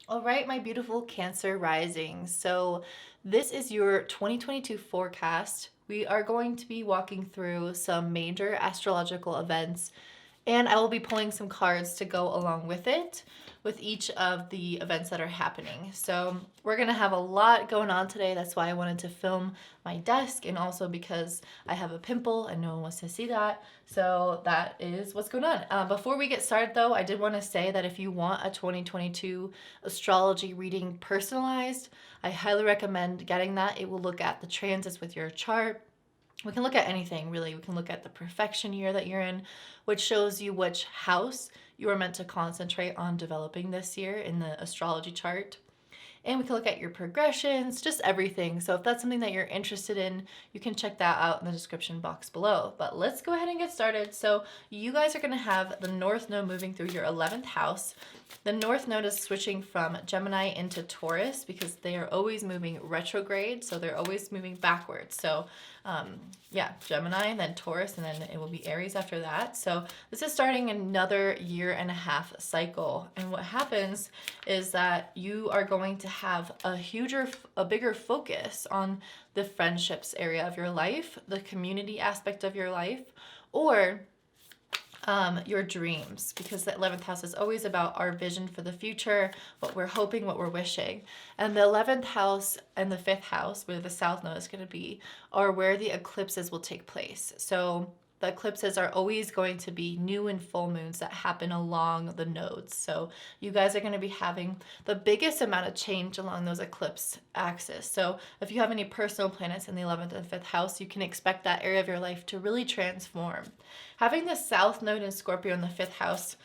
All right, my beautiful Cancer rising. So, this is your 2022 forecast. We are going to be walking through some major astrological events, and I will be pulling some cards to go along with it, with each of the events that are happening. So, we're going to have a lot going on today. That's why I wanted to film my desk, and also because I have a pimple and no one wants to see that. So, that is what's going on. Before we get started, though, I did want to say that if you want a 2022 astrology reading personalized, I highly recommend getting that. It will look at the transits with your chart. We can look at anything, really. We can look at the perfection year that you're in, which shows you which house you are meant to concentrate on developing this year in the astrology chart. And we can look at your progressions, just everything. So if that's something that you're interested in, you can check that out in the description box below. But let's go ahead and get started. So you guys are going to have the North Node moving through your 11th house. The North Node is switching from Gemini into Taurus because they are always moving retrograde. So they're always moving backwards. So yeah, Gemini, and then Taurus, and then it will be Aries after that. So this is starting another year and a half cycle. And what happens is that you are going to have a bigger focus on the friendships area of your life, the community aspect of your life, or your dreams, because the 11th house is always about our vision for the future, what we're hoping, what we're wishing. And the 11th house and the 5th house, where the South Node is going to be, are where the eclipses will take place. So the eclipses are always going to be new and full moons that happen along the nodes. So you guys are going to be having the biggest amount of change along those eclipse axis. So if you have any personal planets in the 11th and 5th house, you can expect that area of your life to really transform. Having the South Node in Scorpio in the 5th house,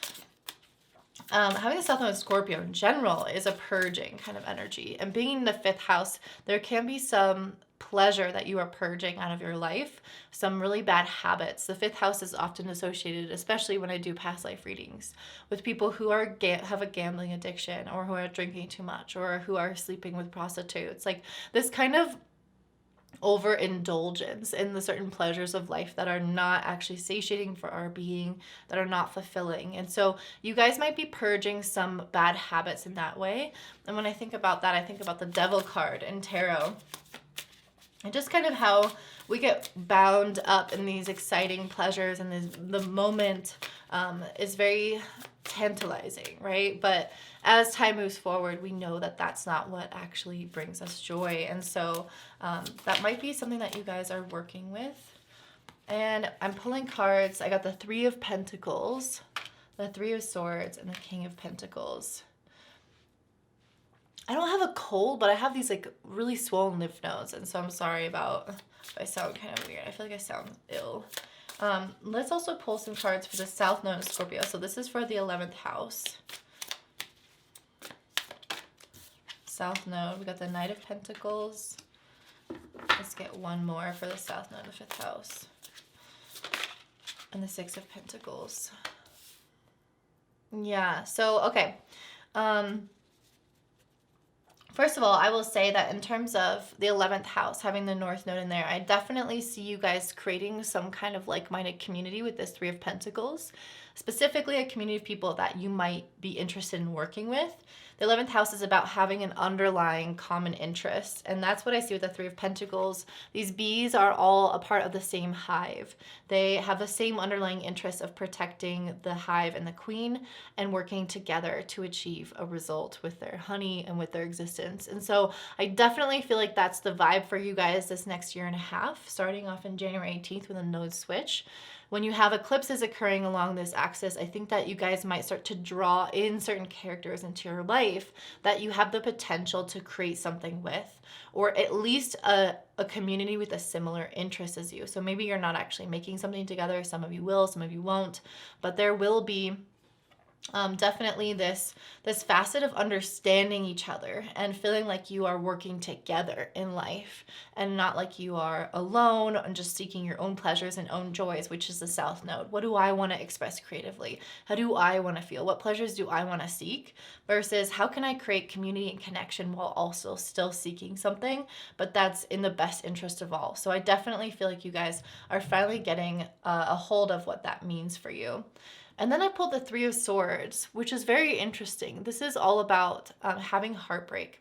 having the South Node in Scorpio in general is a purging kind of energy. And being in the 5th house, there can be some pleasure that you are purging out of your life, some really bad habits. The 5th house is often associated, especially when I do past life readings, with people who have a gambling addiction, or who are drinking too much, or who are sleeping with prostitutes. Like this kind of overindulgence in the certain pleasures of life that are not actually satiating for our being, that are not fulfilling. And so you guys might be purging some bad habits in that way. And when I think about that, I think about the Devil card in tarot, and just kind of how we get bound up in these exciting pleasures, and the moment is very tantalizing, right? But as time moves forward, we know that that's not what actually brings us joy. And so that might be something that you guys are working with. And I'm pulling cards. I got the Three of Pentacles, the Three of Swords, and the King of Pentacles. I don't have a cold, but I have these like really swollen lymph nodes, and so I'm sorry about if I sound kind of weird. I feel like I sound ill. Let's also pull some cards for the South Node of Scorpio. So this is for the 11th house. South Node, we got the Knight of Pentacles. Let's get one more for the South Node of 5th house. And the Six of Pentacles. Yeah, so okay. First of all, I will say that in terms of the 11th house, having the North Node in there, I definitely see you guys creating some kind of like-minded community with this Three of Pentacles, specifically a community of people that you might be interested in working with. The 11th house is about having an underlying common interest, and that's what I see with the Three of Pentacles. These bees are all a part of the same hive. They have the same underlying interest of protecting the hive and the queen, and working together to achieve a result with their honey and with their existence. And so I definitely feel like that's the vibe for you guys this next year and a half, starting off in January 18th when the nodes switch. When you have eclipses occurring along this axis, I think that you guys might start to draw in certain characters into your life that you have the potential to create something with, or at least a community with a similar interest as you. So maybe you're not actually making something together. Some of you will, some of you won't, but there will be definitely this facet of understanding each other and feeling like you are working together in life, and not like you are alone and just seeking your own pleasures and own joys, which is the South Node. What do I want to express creatively? How do I want to feel? What pleasures do I want to seek? Versus how can I create community and connection while also still seeking something, but that's in the best interest of all. So I definitely feel like you guys are finally getting a hold of what that means for you. And then I pulled the Three of Swords, which is very interesting. This is all about having heartbreak.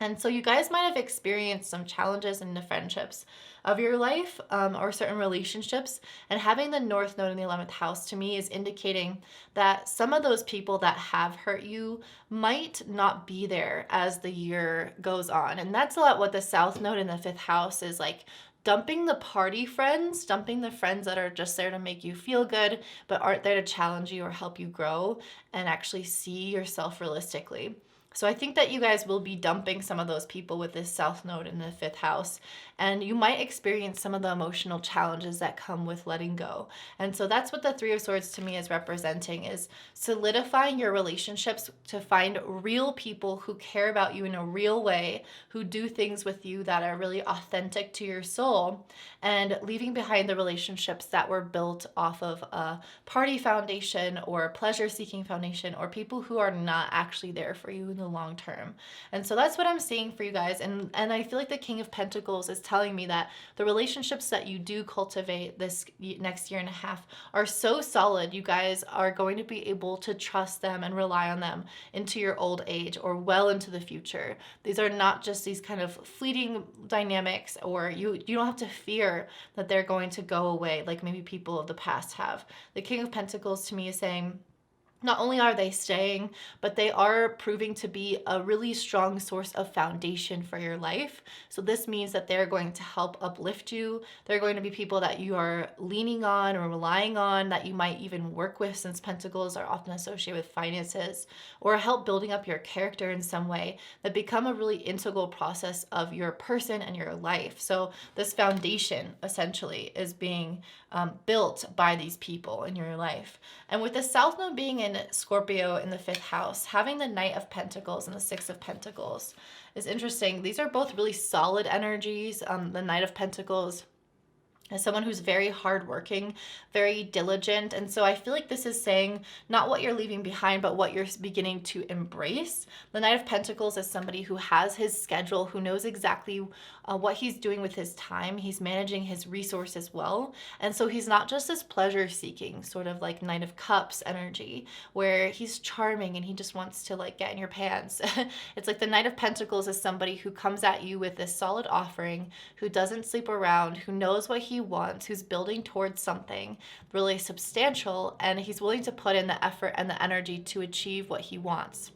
And so you guys might have experienced some challenges in the friendships of your life or certain relationships. And having the North Node in the 11th house to me is indicating that some of those people that have hurt you might not be there as the year goes on. And that's a lot what the South Node in the 5th house is like. Dumping the party friends, dumping the friends that are just there to make you feel good, but aren't there to challenge you or help you grow and actually see yourself realistically. So I think that you guys will be dumping some of those people with this South Node in the 5th house, and you might experience some of the emotional challenges that come with letting go. And so that's what the Three of Swords to me is representing, is solidifying your relationships to find real people who care about you in a real way, who do things with you that are really authentic to your soul, and leaving behind the relationships that were built off of a party foundation or a pleasure-seeking foundation, or people who are not actually there for you in the long term. And so that's what I'm seeing for you guys. And I feel like the King of Pentacles is telling me that the relationships that you do cultivate this next year and a half are so solid, you guys are going to be able to trust them and rely on them into your old age or well into the future. These are not just these kind of fleeting dynamics, or you don't have to fear that they're going to go away like maybe people of the past have. The King of Pentacles to me is saying, not only are they staying, but they are proving to be a really strong source of foundation for your life. So this means that they're going to help uplift you. They're going to be people that you are leaning on or relying on, that you might even work with, since Pentacles are often associated with finances, or help building up your character in some way, that become a really integral process of your person and your life. So this foundation essentially is being built by these people in your life. And with the South Node being in Scorpio in the 5th house, having the Knight of Pentacles and the Six of Pentacles is interesting. These are both really solid energies. The Knight of Pentacles as someone who's very hardworking, very diligent. And so I feel like this is saying not what you're leaving behind, but what you're beginning to embrace. The Knight of Pentacles is somebody who has his schedule, who knows exactly what he's doing with his time. He's managing his resources well. And so he's not just this pleasure-seeking, sort of like Knight of Cups energy, where he's charming and he just wants to like get in your pants. It's like the Knight of Pentacles is somebody who comes at you with this solid offering, who doesn't sleep around, who knows what he wants, who's building towards something really substantial, and he's willing to put in the effort and the energy to achieve what he wants.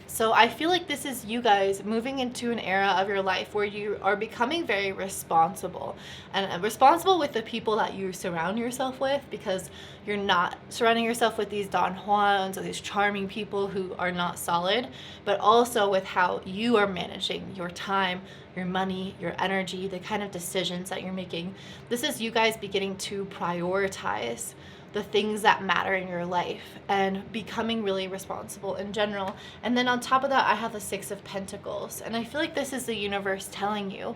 So I feel like this is you guys moving into an era of your life where you are becoming very responsible, and responsible with the people that you surround yourself with, because you're not surrounding yourself with these Don Juans or these charming people who are not solid, but also with how you are managing your time, your money, your energy, the kind of decisions that you're making. This is you guys beginning to prioritize the things that matter in your life and becoming really responsible in general. And then on top of that, I have the Six of Pentacles. And I feel like this is the universe telling you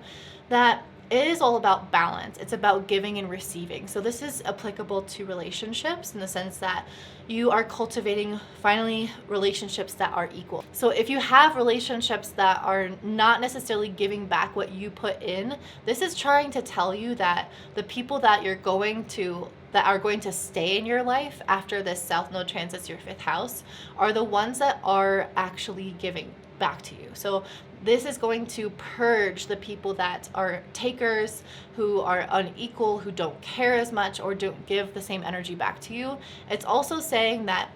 that it is all about balance. It's about giving and receiving. So this is applicable to relationships in the sense that you are cultivating finally relationships that are equal. So if you have relationships that are not necessarily giving back what you put in, this is trying to tell you that the people that are going to stay in your life after this South Node transits your 5th house are the ones that are actually giving back to you. So this is going to purge the people that are takers, who are unequal, who don't care as much, or don't give the same energy back to you. It's also saying that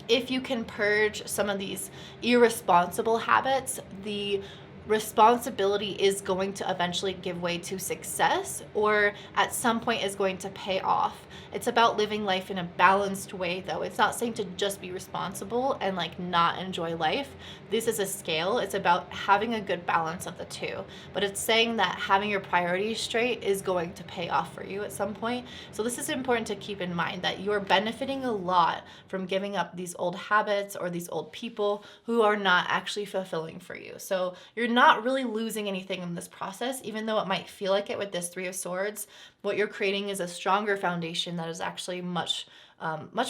if you can purge some of these irresponsible habits, the responsibility is going to eventually give way to success, or at some point is going to pay off. It's about living life in a balanced way, though. It's not saying to just be responsible and like not enjoy life. This is a scale. It's about having a good balance of the two. But it's saying that having your priorities straight is going to pay off for you at some point. So this is important to keep in mind, that you're benefiting a lot from giving up these old habits or these old people who are not actually fulfilling for you. So you're not really losing anything in this process, even though it might feel like it with this Three of Swords. What you're creating is a stronger foundation that is actually much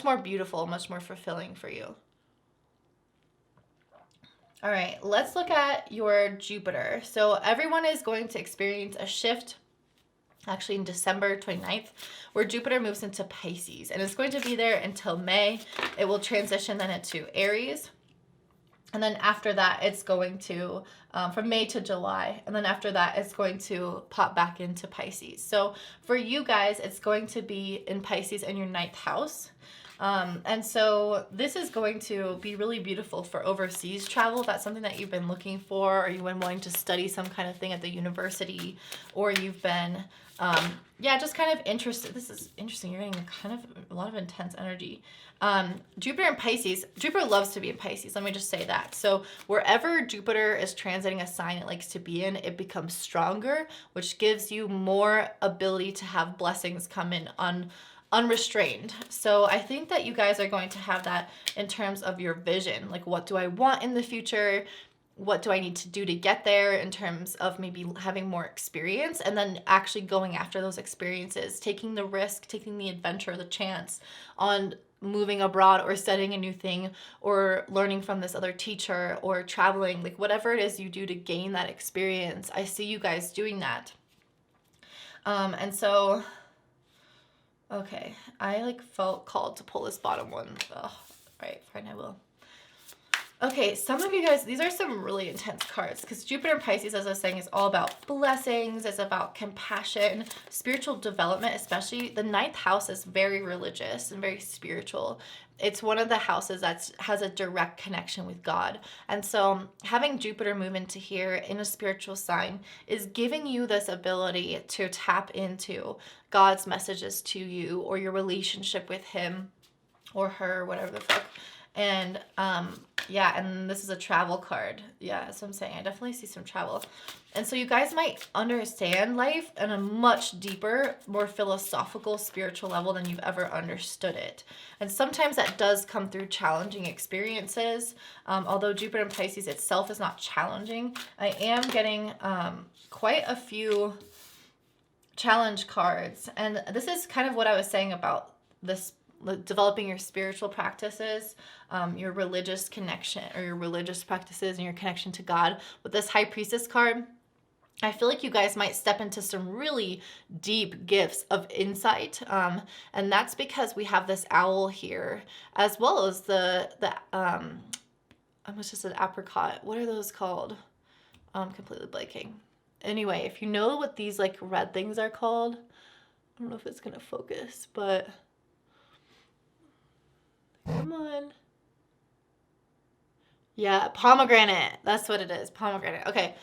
more beautiful, much more fulfilling for you. All right, let's look at your Jupiter. So everyone is going to experience a shift actually in December 29th, where Jupiter moves into Pisces, and it's going to be there until May. It will transition then into Aries. And then after that, it's going to, from May to July. And then after that, it's going to pop back into Pisces. So for you guys, it's going to be in Pisces in your 9th house. And so this is going to be really beautiful for overseas travel. If that's something that you've been looking for, or you've been wanting to study some kind of thing at the university, or you've been, just kind of interested. This is interesting. You're getting kind of a lot of intense energy. Jupiter in Pisces, Jupiter loves to be in Pisces. Let me just say that. So wherever Jupiter is transiting a sign it likes to be in, it becomes stronger, which gives you more ability to have blessings come in unrestrained. So I think that you guys are going to have that in terms of your vision. Like, what do I want in the future? What do I need to do to get there, in terms of maybe having more experience, and then actually going after those experiences, taking the risk, taking the adventure, the chance on moving abroad or studying a new thing or learning from this other teacher or traveling, like whatever it is you do to gain that experience. I see you guys doing that. And so, okay, I felt called to pull this bottom one. All right, fine, I will. Okay, some of you guys, these are some really intense cards, because Jupiter in Pisces, as I was saying, is all about blessings. It's about compassion, spiritual development, especially. The 9th house is very religious and very spiritual. It's one of the houses that has a direct connection with God. And so having Jupiter move into here in a spiritual sign is giving you this ability to tap into God's messages to you, or your relationship with him or her, whatever the fuck. And and this is a travel card. Yeah, that's what I'm saying. I definitely see some travel. And so you guys might understand life on a much deeper, more philosophical, spiritual level than you've ever understood it. And sometimes that does come through challenging experiences. Although Jupiter in Pisces itself is not challenging, I am getting quite a few challenge cards. And this is kind of what I was saying about this, developing your spiritual practices, your religious connection, or your religious practices and your connection to God. With this High Priestess card, I feel like you guys might step into some really deep gifts of insight. And that's because we have this owl here, as well as the I almost just said apricot. What are those called? I'm completely blanking. Anyway, if you know what these red things are called, I don't know if it's gonna focus, but come on. Yeah, pomegranate. That's what it is. Pomegranate. Okay.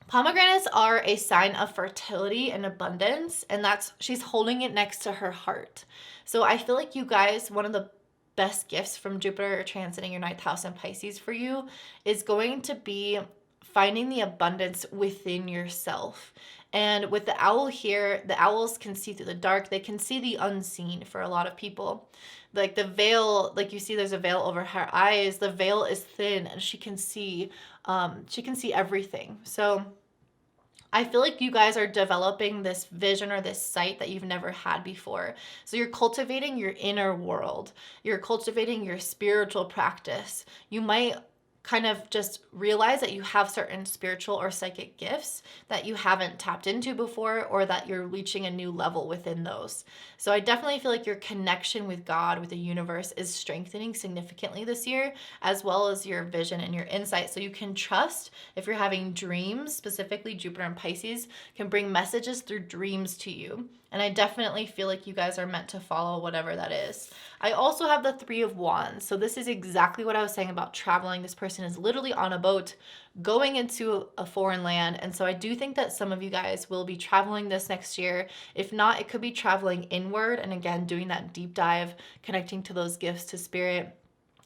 Pomegranates are a sign of fertility and abundance, and she's holding it next to her heart. So I feel like you guys, one of the best gifts from Jupiter transiting your 9th house in Pisces for you is going to be finding the abundance within yourself. And with the owl here, the owls can see through the dark. They can see the unseen for a lot of people. Like the veil, like you see there's a veil over her eyes. The veil is thin and she can see everything. So I feel like you guys are developing this vision or this sight that you've never had before. So you're cultivating your inner world. You're cultivating your spiritual practice. You might kind of just realize that you have certain spiritual or psychic gifts that you haven't tapped into before, or that you're reaching a new level within those. So I definitely feel like your connection with God, with the universe, is strengthening significantly this year, as well as your vision and your insight. So you can trust if you're having dreams, specifically Jupiter and Pisces can bring messages through dreams to you. And I definitely feel like you guys are meant to follow whatever that is. I also have the 3 of Wands. So this is exactly what I was saying about traveling. This person is literally on a boat going into a foreign land. And so I do think that some of you guys will be traveling this next year. If not, it could be traveling inward. And again, doing that deep dive, connecting to those gifts to spirit.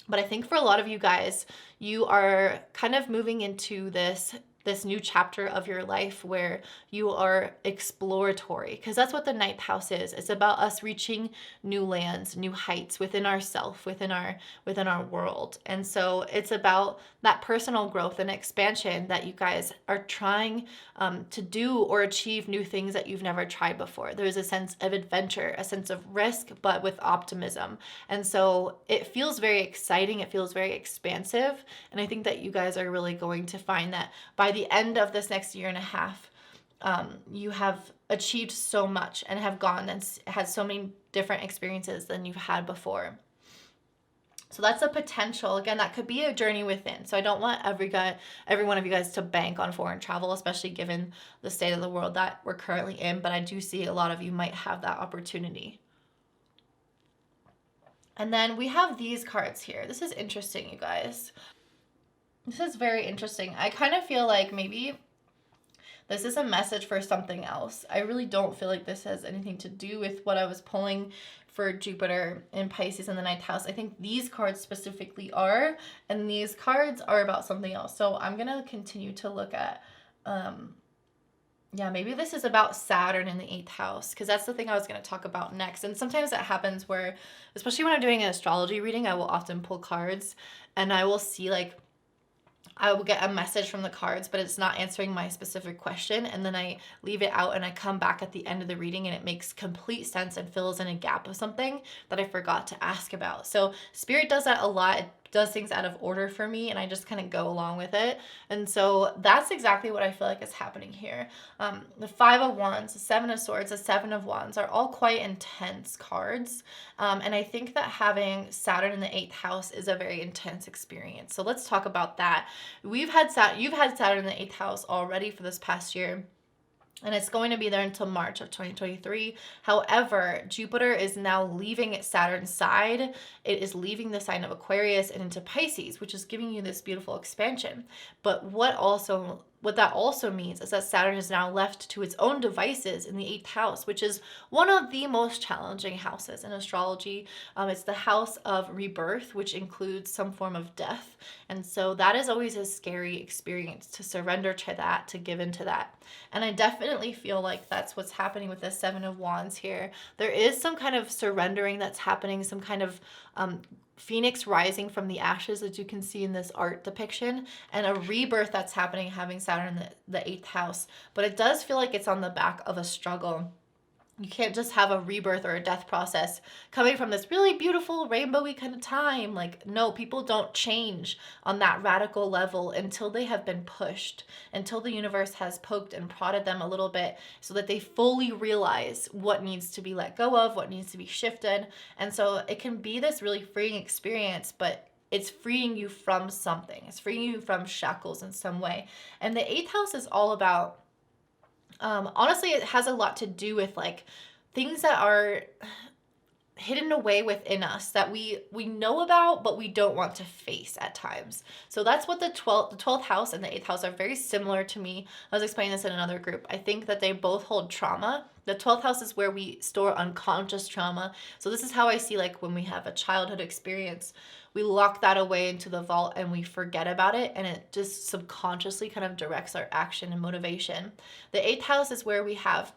But I think for a lot of you guys, you are kind of moving into this new chapter of your life where you are exploratory, because that's what the 9th house is. It's about us reaching new lands, new heights within ourself, within our world. And so it's about that personal growth and expansion that you guys are trying to do or achieve new things that you've never tried before. There's a sense of adventure, a sense of risk, but with optimism. And so it feels very exciting. It feels very expansive. And I think that you guys are really going to find that by the end of this next year and a half, you have achieved so much and have gone and had so many different experiences than you've had before. So that's a potential. Again, that could be a journey within. So I don't want every one of you guys to bank on foreign travel, especially given the state of the world that we're currently in. But I do see a lot of you might have that opportunity. And then we have these cards here. This is interesting, you guys. This is very interesting. I kind of feel like maybe this is a message for something else. I really don't feel like this has anything to do with what I was pulling for Jupiter in Pisces in the 9th house. I think these cards specifically are, and these cards are about something else. So I'm going to continue to look at, maybe this is about Saturn in the 8th house, because that's the thing I was going to talk about next. And sometimes that happens where, especially when I'm doing an astrology reading, I will often pull cards and I will see like, I will get a message from the cards, but it's not answering my specific question. And then I leave it out and I come back at the end of the reading and it makes complete sense and fills in a gap of something that I forgot to ask about. So Spirit does that a lot. It does things out of order for me and I just kind of go along with it. And so that's exactly what I feel like is happening here. The 5 of Wands, the 7 of Swords, the 7 of Wands are all quite intense cards. And I think that having Saturn in the 8th house is a very intense experience. So let's talk about that. You've had Saturn in the 8th house already for this past year. And it's going to be there until March of 2023. However, Jupiter is now leaving Saturn's side. It is leaving the sign of Aquarius and into Pisces, which is giving you this beautiful expansion. But what that also means is that Saturn is now left to its own devices in the 8th house, which is one of the most challenging houses in astrology. It's the house of rebirth, which includes some form of death. And so that is always a scary experience, to surrender to that, to give into that. And I definitely feel like that's what's happening with the 7 of Wands here. There is some kind of surrendering that's happening, some kind of phoenix rising from the ashes, as you can see in this art depiction, and a rebirth that's happening having Saturn in the 8th house. But it does feel like it's on the back of a struggle. You can't just have a rebirth or a death process coming from this really beautiful rainbowy kind of time. Like, no, people don't change on that radical level until they have been pushed, until the universe has poked and prodded them a little bit so that they fully realize what needs to be let go of, what needs to be shifted. And so it can be this really freeing experience, but it's freeing you from something. It's freeing you from shackles in some way. And the 8th house is all about, honestly, it has a lot to do with like things that are hidden away within us that we know about, but we don't want to face at times. So that's what the 12th house and the 8th house are very similar to me. I was explaining this in another group. I think that they both hold trauma. The 12th house is where we store unconscious trauma. So this is how I see, like, when we have a childhood experience, we lock that away into the vault and we forget about it, and it just subconsciously kind of directs our action and motivation. The 8th house is where we have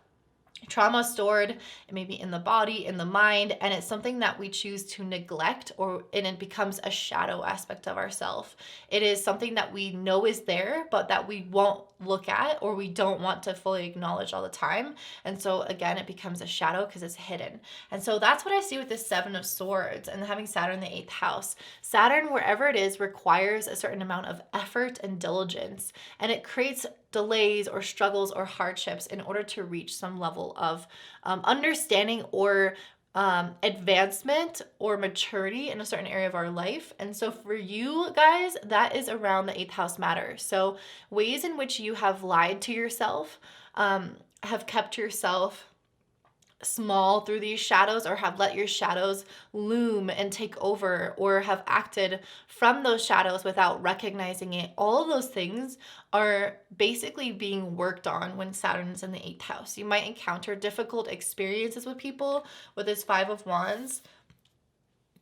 trauma stored, maybe in the body, in the mind, and it's something that we choose to neglect, and it becomes a shadow aspect of ourselves. It is something that we know is there, but that we won't look at or we don't want to fully acknowledge all the time. And so again, it becomes a shadow because it's hidden. And so that's what I see with this 7 of Swords and having Saturn in the 8th house. Saturn, wherever it is, requires a certain amount of effort and diligence, and it creates delays or struggles or hardships in order to reach some level of understanding or advancement or maturity in a certain area of our life. And so for you guys, that is around the 8th house matter. So ways in which you have lied to yourself, have kept yourself small through these shadows, or have let your shadows loom and take over, or have acted from those shadows without recognizing it. All of those things are basically being worked on when Saturn's in the 8th house. You might encounter difficult experiences with people with this 5 of Wands,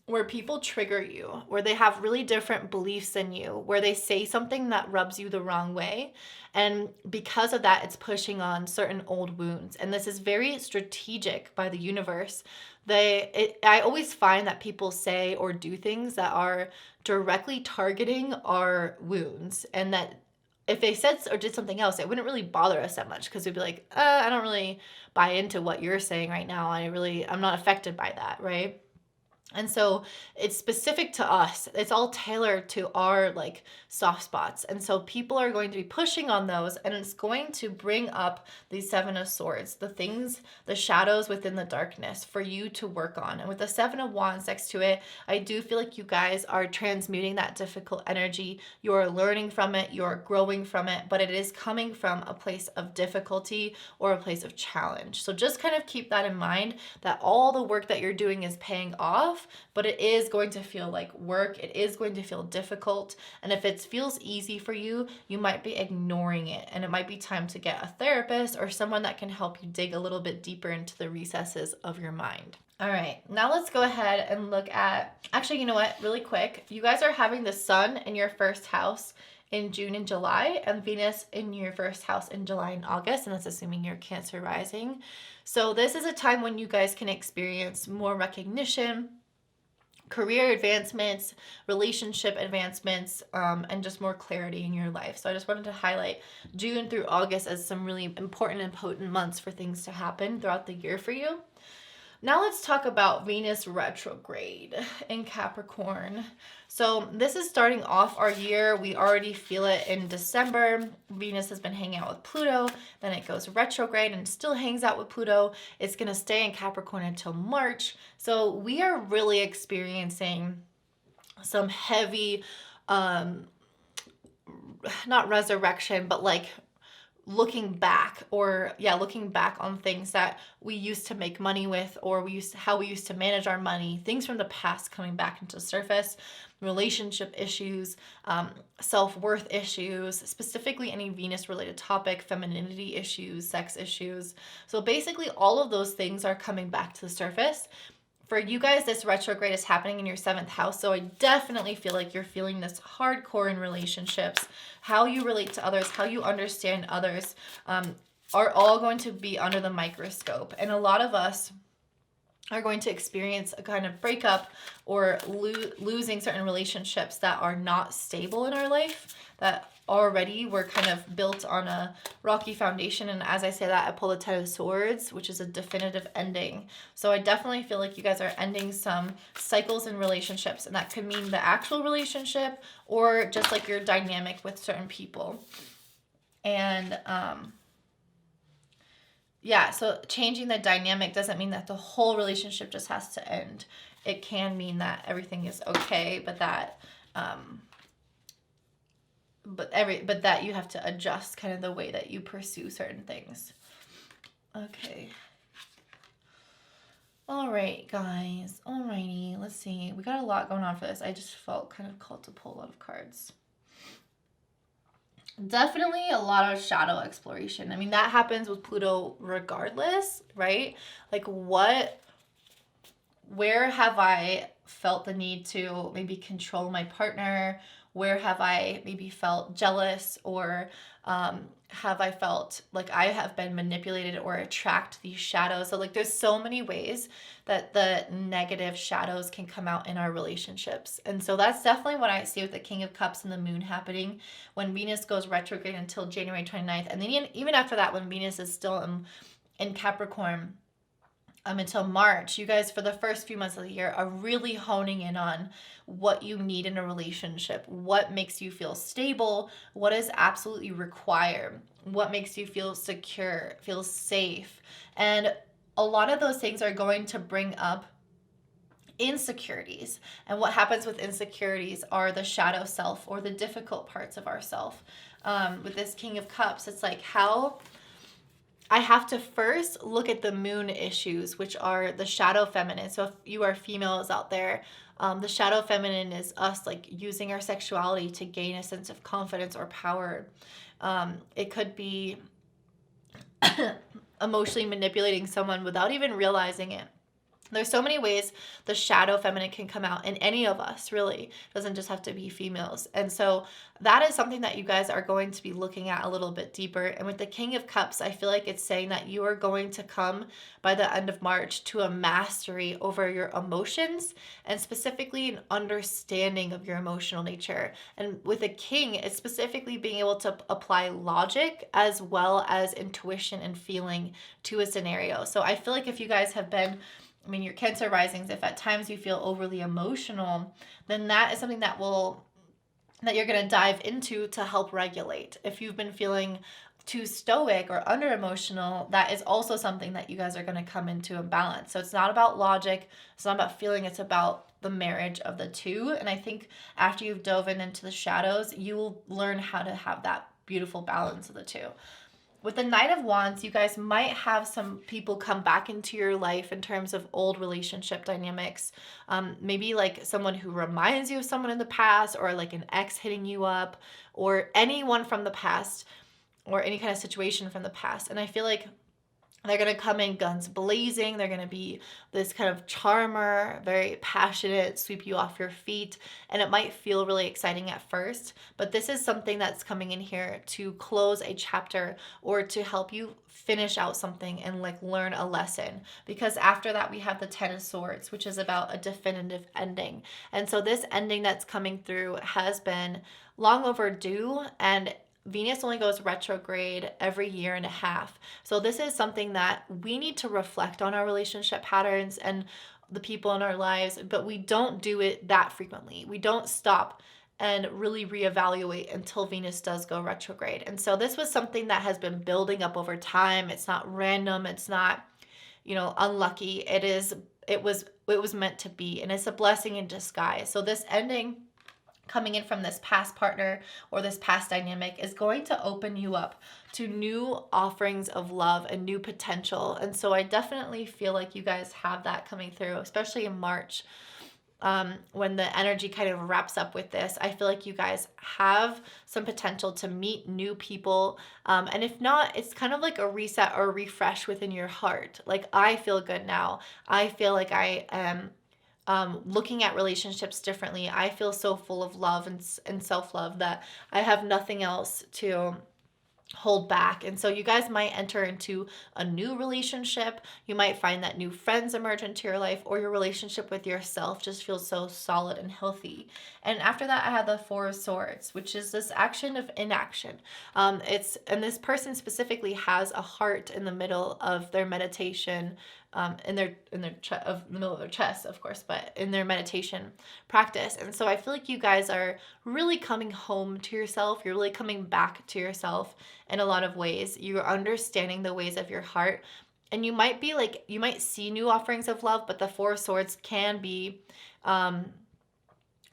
where people trigger you, where they have really different beliefs than you, where they say something that rubs you the wrong way. And because of that, it's pushing on certain old wounds. And this is very strategic by the universe. I always find that people say or do things that are directly targeting our wounds, and that if they said or did something else, it wouldn't really bother us that much, because we'd be like, I don't really buy into what you're saying right now. I'm not affected by that, right? And so it's specific to us. It's all tailored to our like soft spots. And so people are going to be pushing on those, and it's going to bring up the Seven of Swords, the things, the shadows within the darkness for you to work on. And with the Seven of Wands next to it, I do feel like you guys are transmuting that difficult energy. You're learning from it, you're growing from it, but it is coming from a place of difficulty or a place of challenge. So just kind of keep that in mind, that all the work that you're doing is paying off, but it is going to feel like work. It is going to feel difficult. And if it feels easy for you, you might be ignoring it. And it might be time to get a therapist or someone that can help you dig a little bit deeper into the recesses of your mind. All right, now let's go ahead and look at, actually, you know what, really quick. You guys are having the sun in your first house in June and July, and Venus in your first house in July and August, and that's assuming you're Cancer rising. So this is a time when you guys can experience more recognition, career advancements, relationship advancements, and just more clarity in your life. So I just wanted to highlight June through August as some really important and potent months for things to happen throughout the year for you. Now let's talk about Venus retrograde in Capricorn. So this is starting off our year. We already feel it in December. Venus has been hanging out with Pluto. Then it goes retrograde and still hangs out with Pluto. It's going to stay in Capricorn until March. So we are really experiencing some heavy, not resurrection, but like looking back on things that we used to make money with, or how we used to manage our money, things from the past coming back into surface, relationship issues, self-worth issues, specifically any Venus related topic, femininity issues, sex issues. So basically all of those things are coming back to the surface. For you guys, this retrograde is happening in your 7th house, so I definitely feel like you're feeling this hardcore in relationships. How you relate to others, how you understand others, are all going to be under the microscope. And a lot of us are going to experience a kind of breakup or losing certain relationships that are not stable in our life, that already were kind of built on a rocky foundation. And as I say that, I pull the 10 of Swords, which is a definitive ending. So I definitely feel like you guys are ending some cycles in relationships, and that could mean the actual relationship or just like your dynamic with certain people. And so changing the dynamic doesn't mean that the whole relationship just has to end. It can mean that everything is okay, but that that you have to adjust kind of the way that you pursue certain things. Okay. All right, guys. Alrighty, let's see. We got a lot going on for this. I just felt kind of called to pull a lot of cards. Definitely a lot of shadow exploration. I mean, that happens with Pluto regardless, right? Like where have I felt the need to maybe control my partner? Where have I maybe felt jealous, or have I felt like I have been manipulated or attract these shadows? So like there's so many ways that the negative shadows can come out in our relationships. And so that's definitely what I see with the King of Cups and the Moon happening when Venus goes retrograde until January 29th. And then even after that, when Venus is still in Capricorn, until March, you guys for the first few months of the year are really honing in on what you need in a relationship, what makes you feel stable, what is absolutely required, what makes you feel secure, feel safe. And a lot of those things are going to bring up insecurities. And what happens with insecurities are the shadow self or the difficult parts of ourself. With this King of Cups, it's like how I have to first look at the moon issues, which are the shadow feminine. So if you are females out there, the shadow feminine is us like using our sexuality to gain a sense of confidence or power. It could be emotionally manipulating someone without even realizing it. There's so many ways the shadow feminine can come out in any of us, really. It doesn't just have to be females. And so that is something that you guys are going to be looking at a little bit deeper. And with the King of Cups, I feel like it's saying that you are going to come by the end of March to a mastery over your emotions, and specifically an understanding of your emotional nature. And with a king, it's specifically being able to apply logic as well as intuition and feeling to a scenario. So I feel like if you guys have been I mean, your Cancer risings, if at times you feel overly emotional, then that is something that you're going to dive into to help regulate. If you've been feeling too stoic or under emotional, that is also something that you guys are going to come into a balance. So it's not about logic, it's not about feeling, it's about the marriage of the two. And I think after you've dove into the shadows, you will learn how to have that beautiful balance of the two. With the Knight of Wands, you guys might have some people come back into your life in terms of old relationship dynamics. Maybe like someone who reminds you of someone in the past, or like an ex hitting you up, or anyone from the past, or any kind of situation from the past. And I feel like they're going to come in guns blazing. They're going to be this kind of charmer, very passionate, sweep you off your feet. And it might feel really exciting at first, but this is something that's coming in here to close a chapter or to help you finish out something and like learn a lesson. Because after that, we have the Ten of Swords, which is about a definitive ending. And so this ending that's coming through has been long overdue, and Venus only goes retrograde every year and a half. So this is something that we need to reflect on our relationship patterns and the people in our lives, but we don't do it that frequently. We don't stop and really reevaluate until Venus does go retrograde. And so this was something that has been building up over time. It's not random. It's not, unlucky. It was meant to be, and it's a blessing in disguise. So this ending coming in from this past partner or this past dynamic is going to open you up to new offerings of love and new potential. And so I definitely feel like you guys have that coming through, especially in March. When the energy kind of wraps up with this, I feel like you guys have some potential to meet new people. And if not, it's kind of like a reset or a refresh within your heart. Like, I feel good now. I feel like I am looking at relationships differently. I feel so full of love and self-love that I have nothing else to hold back. And so you guys might enter into a new relationship. You might find that new friends emerge into your life, or your relationship with yourself just feels so solid and healthy. And after that, I have the Four of Swords, which is this action of inaction. And this person specifically has a heart in the middle of their meditation, in the middle of their chest, of course, but in their meditation practice. And so I feel like you guys are really coming home to yourself. You're really coming back to yourself in a lot of ways. You're understanding the ways of your heart. And you might see new offerings of love, but the Four of Swords can be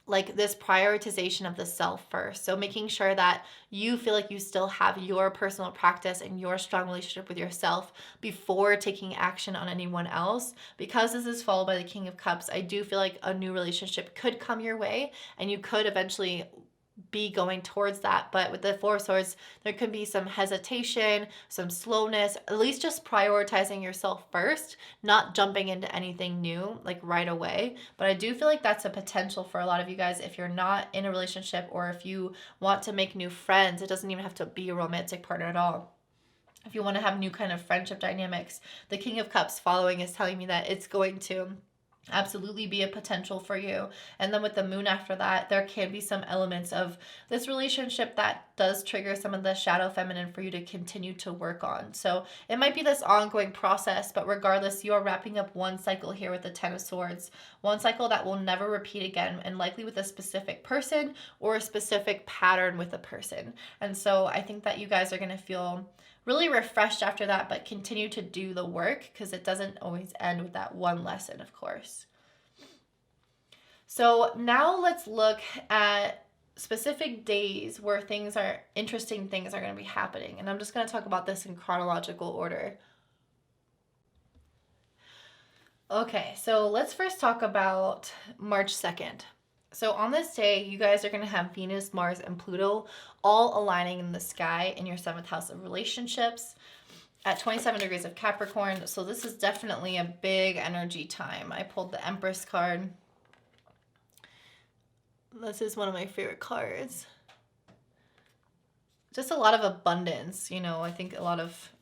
like this prioritization of the self first. So making sure that you feel like you still have your personal practice and your strong relationship with yourself before taking action on anyone else. Because this is followed by the King of Cups, I do feel like a new relationship could come your way, and you could eventually be going towards that. But with the Four of Swords, there could be some hesitation, some slowness, at least just prioritizing yourself first, not jumping into anything new like right away. But I do feel like that's a potential for a lot of you guys if you're not in a relationship, or if you want to make new friends. It doesn't even have to be a romantic partner at all. If you want to have new kind of friendship dynamics, the King of Cups following is telling me that it's going to absolutely be a potential for you. And then with the Moon after that, there can be some elements of this relationship that does trigger some of the shadow feminine for you to continue to work on. So it might be this ongoing process, but regardless, you are wrapping up one cycle here with the Ten of Swords, one cycle that will never repeat again, and likely with a specific person or a specific pattern with a person. And so I think that you guys are going to feel really refreshed after that, but continue to do the work, because it doesn't always end with that one lesson, of course. So now let's look at specific days where interesting things are going to be happening. And I'm just going to talk about this in chronological order. Okay, so let's first talk about March 2nd. So on this day, you guys are going to have Venus, Mars, and Pluto all aligning in the sky in your 7th house of relationships at 27 degrees of Capricorn. So this is definitely a big energy time. I pulled the Empress card. This is one of my favorite cards. Just a lot of abundance, I think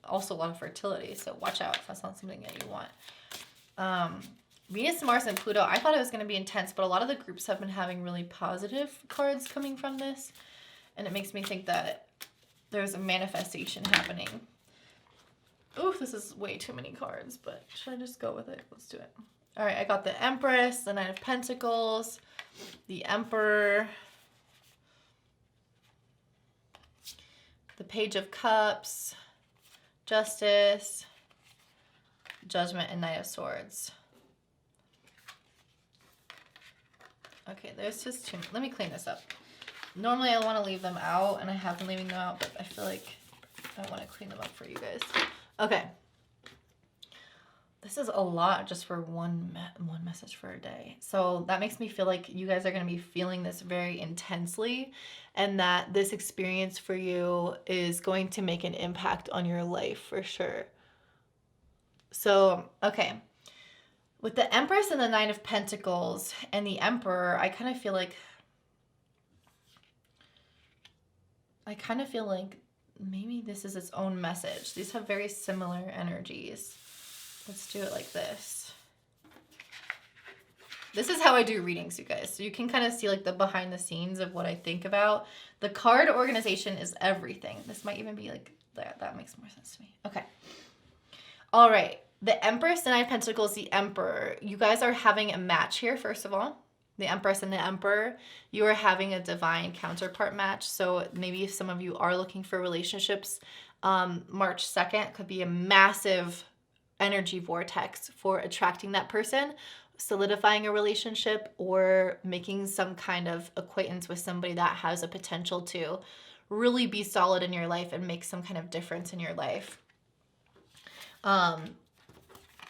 also a lot of fertility. So watch out if that's not something that you want. Venus, Mars, and Pluto, I thought it was going to be intense, but a lot of the groups have been having really positive cards coming from this. And it makes me think that there's a manifestation happening. Ooh, this is way too many cards, but should I just go with it? Let's do it. All right, I got the Empress, the Knight of Pentacles, the Emperor, the Page of Cups, Justice, Judgment, and Knight of Swords. Okay, there's just two. Let me clean this up. Normally I want to leave them out, and I have been leaving them out, but I feel like I want to clean them up for you guys. Okay. This is a lot just for one message for a day. So that makes me feel like you guys are going to be feeling this very intensely, and that this experience for you is going to make an impact on your life for sure. So, okay. With the Empress and the Nine of Pentacles and the Emperor, I kind of feel like maybe this is its own message. These have very similar energies. Let's do it like this. This is how I do readings, you guys. So you can kind of see like the behind the scenes of what I think about. The card organization is everything. This might even be like that. That makes more sense to me. Okay. All right. The Empress, the Nine of Pentacles, the Emperor. You guys are having a match here, first of all. The Empress and the Emperor. You are having a divine counterpart match. So maybe if some of you are looking for relationships, March 2nd could be a massive energy vortex for attracting that person, solidifying a relationship, or making some kind of acquaintance with somebody that has a potential to really be solid in your life and make some kind of difference in your life.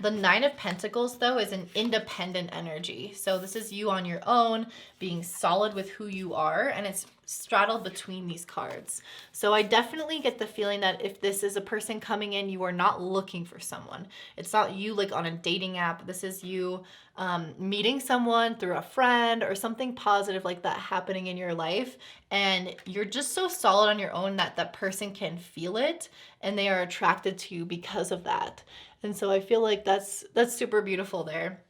The Nine of Pentacles, though, is an independent energy. So this is you on your own, being solid with who you are, and it's straddled between these cards. So I definitely get the feeling that if this is a person coming in, you are not looking for someone. It's not you like on a dating app. This is you meeting someone through a friend or something positive like that happening in your life. And you're just so solid on your own that that person can feel it and they are attracted to you because of that. And so I feel like that's super beautiful there.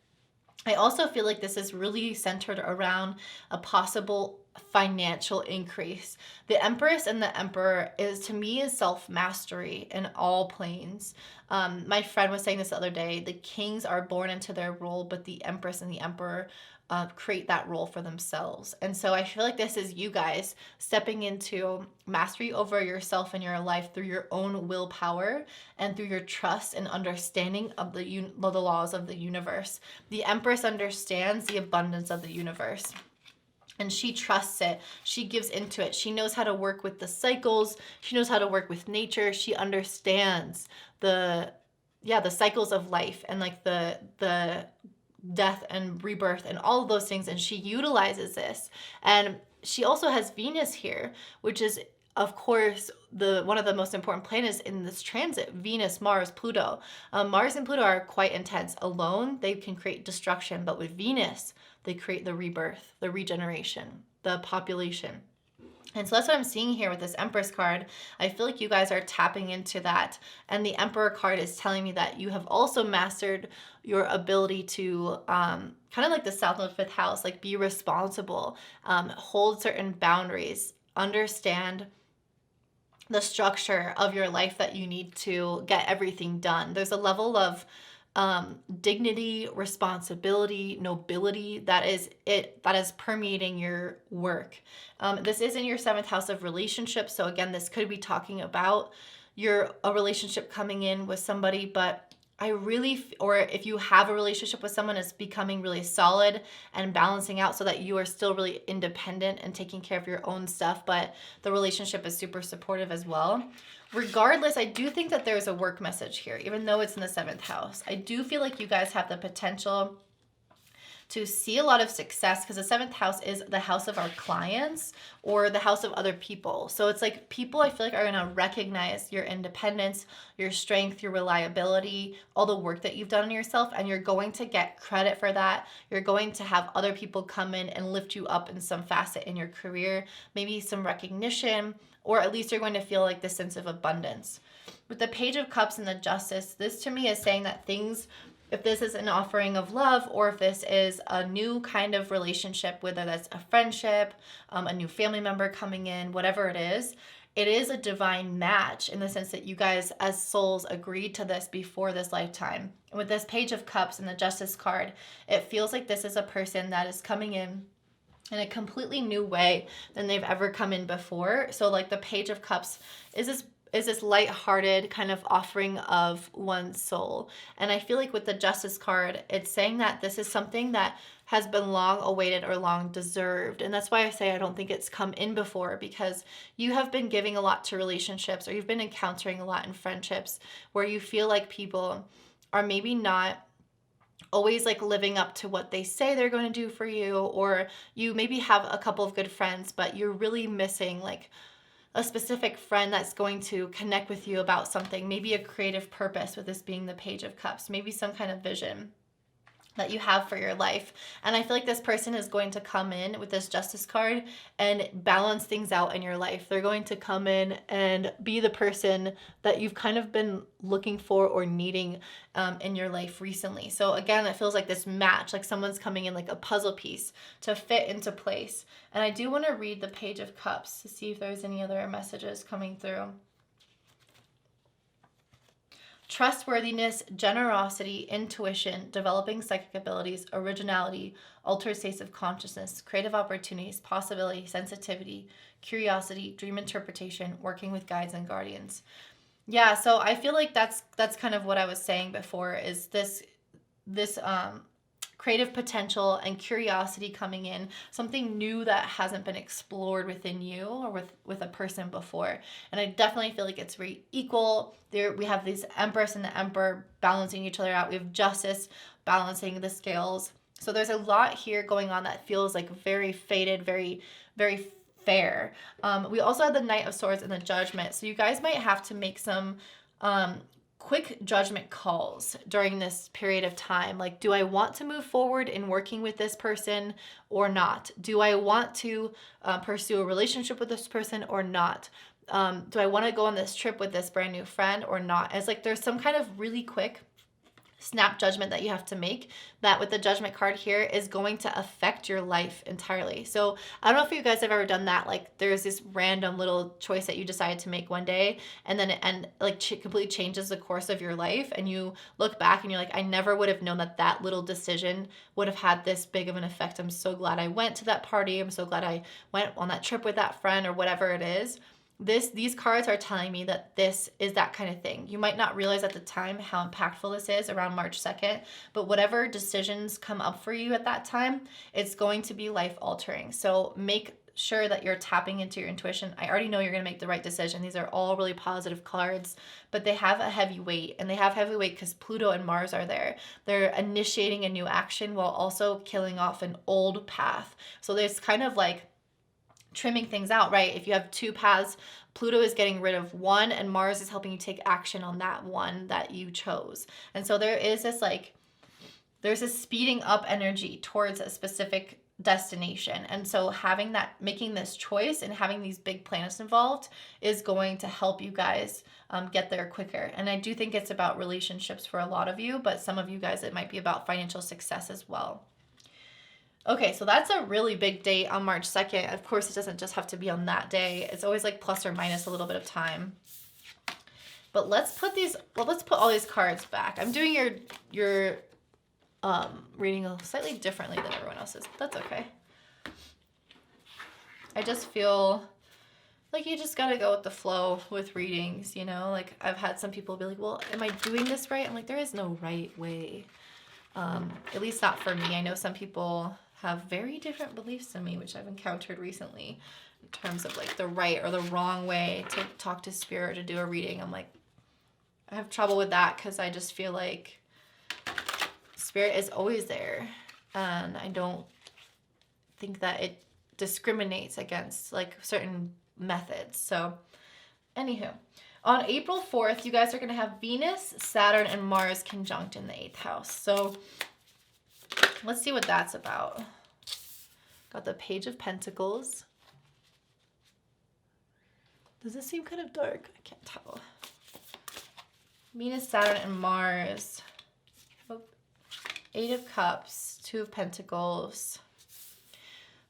I also feel like this is really centered around a possible financial increase. The Empress and the Emperor is, to me, is self-mastery in all planes. My friend was saying this the other day, the kings are born into their role, but the Empress and the Emperor create that role for themselves. And so I feel like this is you guys stepping into mastery over yourself and your life through your own willpower and through your trust and understanding of the laws of the universe. The Empress understands the abundance of the universe, and she trusts it. She gives into it. She knows how to work with the cycles. She knows how to work with nature. She understands the cycles of life and like the death and rebirth and all of those things, and she utilizes this. And she also has Venus here, which is, of course, one of the most important planets in this transit. Venus, Mars, Pluto. Mars and Pluto are quite intense. Alone, they can create destruction, but with Venus, they create the rebirth, the regeneration, the population. And so that's what I'm seeing here with this Empress card. I feel like you guys are tapping into that. And the Emperor card is telling me that you have also mastered your ability to kind of like the South Node 5th house, like be responsible, hold certain boundaries, understand the structure of your life that you need to get everything done. There's a level of dignity, responsibility, nobility that is permeating your work. This is in your 7th house of relationships. So again, this could be talking about a relationship coming in with somebody, but or if you have a relationship with someone, it's becoming really solid and balancing out so that you are still really independent and taking care of your own stuff, but the relationship is super supportive as well. Regardless, I do think that there's a work message here, even though it's in the 7th house. I do feel like you guys have the potential to see a lot of success, because the 7th house is the house of our clients or the house of other people. So it's like people, I feel like, are going to recognize your independence, your strength, your reliability, all the work that you've done on yourself, and you're going to get credit for that. You're going to have other people come in and lift you up in some facet in your career, maybe some recognition, or at least you're going to feel like this sense of abundance. With the Page of Cups and the Justice, this to me is saying that things, if this is an offering of love, or if this is a new kind of relationship, whether that's a friendship, a new family member coming in, whatever it is, it is a divine match in the sense that you guys as souls agreed to this before this lifetime. And with this Page of Cups and the Justice card, it feels like this is a person that is coming in a completely new way than they've ever come in before. So like the Page of Cups is this lighthearted kind of offering of one's soul. And I feel like with the Justice card, it's saying that this is something that has been long awaited or long deserved. And that's why I say I don't think it's come in before, because you have been giving a lot to relationships, or you've been encountering a lot in friendships where you feel like people are maybe not always like living up to what they say they're going to do for you, or you maybe have a couple of good friends, but you're really missing like a specific friend that's going to connect with you about something, maybe a creative purpose, with this being the Page of Cups, maybe some kind of vision that you have for your life. And I feel like this person is going to come in with this Justice card and balance things out in your life. They're going to come in and be the person that you've kind of been looking for or needing in your life recently. So again, it feels like this match, like someone's coming in like a puzzle piece to fit into place. And I do want to read the Page of Cups to see if there's any other messages coming through. Trustworthiness, generosity, intuition, developing psychic abilities, originality, altered states of consciousness, creative opportunities, possibility, sensitivity, curiosity, dream interpretation, working with guides and guardians. Yeah, so I feel like that's kind of what I was saying before, is this creative potential and curiosity coming in, something new that hasn't been explored within you or with a person before. And I definitely feel like it's very equal. There we have this Empress and the Emperor balancing each other out. We have Justice balancing the scales. So there's a lot here going on that feels like very fated, very, very fair. We also have the Knight of Swords and the Judgment. So you guys might have to make some quick judgment calls during this period of time. Like, do I want to move forward in working with this person or not? Do I want to pursue a relationship with this person or not? Do I want to go on this trip with this brand new friend or not? It's like there's some kind of really quick snap judgment that you have to make, that with the Judgment card here is going to affect your life entirely. So I don't know if you guys have ever done that. Like there's this random little choice that you decided to make one day, and then completely changes the course of your life. And you look back and you're like, I never would have known that little decision would have had this big of an effect. I'm so glad I went to that party. I'm so glad I went on that trip with that friend, or whatever it is. These cards are telling me that this is that kind of thing. You might not realize at the time how impactful this is around March 2nd, but whatever decisions come up for you at that time, it's going to be life altering. So make sure that you're tapping into your intuition. I already know you're going to make the right decision. These are all really positive cards, but they have a heavy weight, and they have heavy weight because Pluto and Mars are there. They're initiating a new action while also killing off an old path. So there's kind of like trimming things out, right? If you have two paths, Pluto is getting rid of one and Mars is helping you take action on that one that you chose. And so there is this there's a speeding up energy towards a specific destination. And so making this choice and having these big planets involved is going to help you guys get there quicker. And I do think it's about relationships for a lot of you, but some of you guys, it might be about financial success as well. Okay, so that's a really big date on March 2nd. Of course, it doesn't just have to be on that day. It's always like plus or minus a little bit of time. But let's put all these cards back. I'm doing your reading slightly differently than everyone else's. That's okay. I just feel like you just gotta go with the flow with readings, you know? Like I've had some people be like, well, am I doing this right? I'm like, there is no right way. At least not for me. I know some people have very different beliefs than me, which I've encountered recently in terms of like the right or the wrong way to talk to spirit, to do a reading. I'm like, I have trouble with that because I just feel like spirit is always there. And I don't think that it discriminates against like certain methods. So anywho, on April 4th, you guys are going to have Venus, Saturn, and Mars conjunct in the 8th house. So let's see what that's about. Got the Page of Pentacles. Does this seem kind of dark? I can't tell. Venus, Saturn, and Mars. Oh, 8 of Cups, 2 of Pentacles.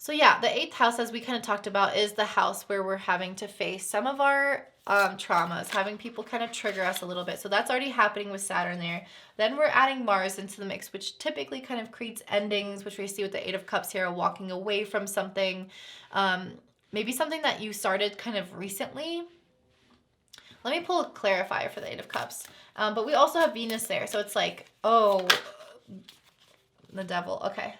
So yeah, the eighth house, as we kind of talked about, is the house where we're having to face some of our traumas, having people kind of trigger us a little bit. So that's already happening with Saturn there. Then we're adding Mars into the mix, which typically kind of creates endings, which we see with the Eight of Cups here, walking away from something. Maybe something that you started kind of recently. Let me pull a clarifier for the Eight of Cups. But we also have Venus there. So it's like, oh, the devil. Okay.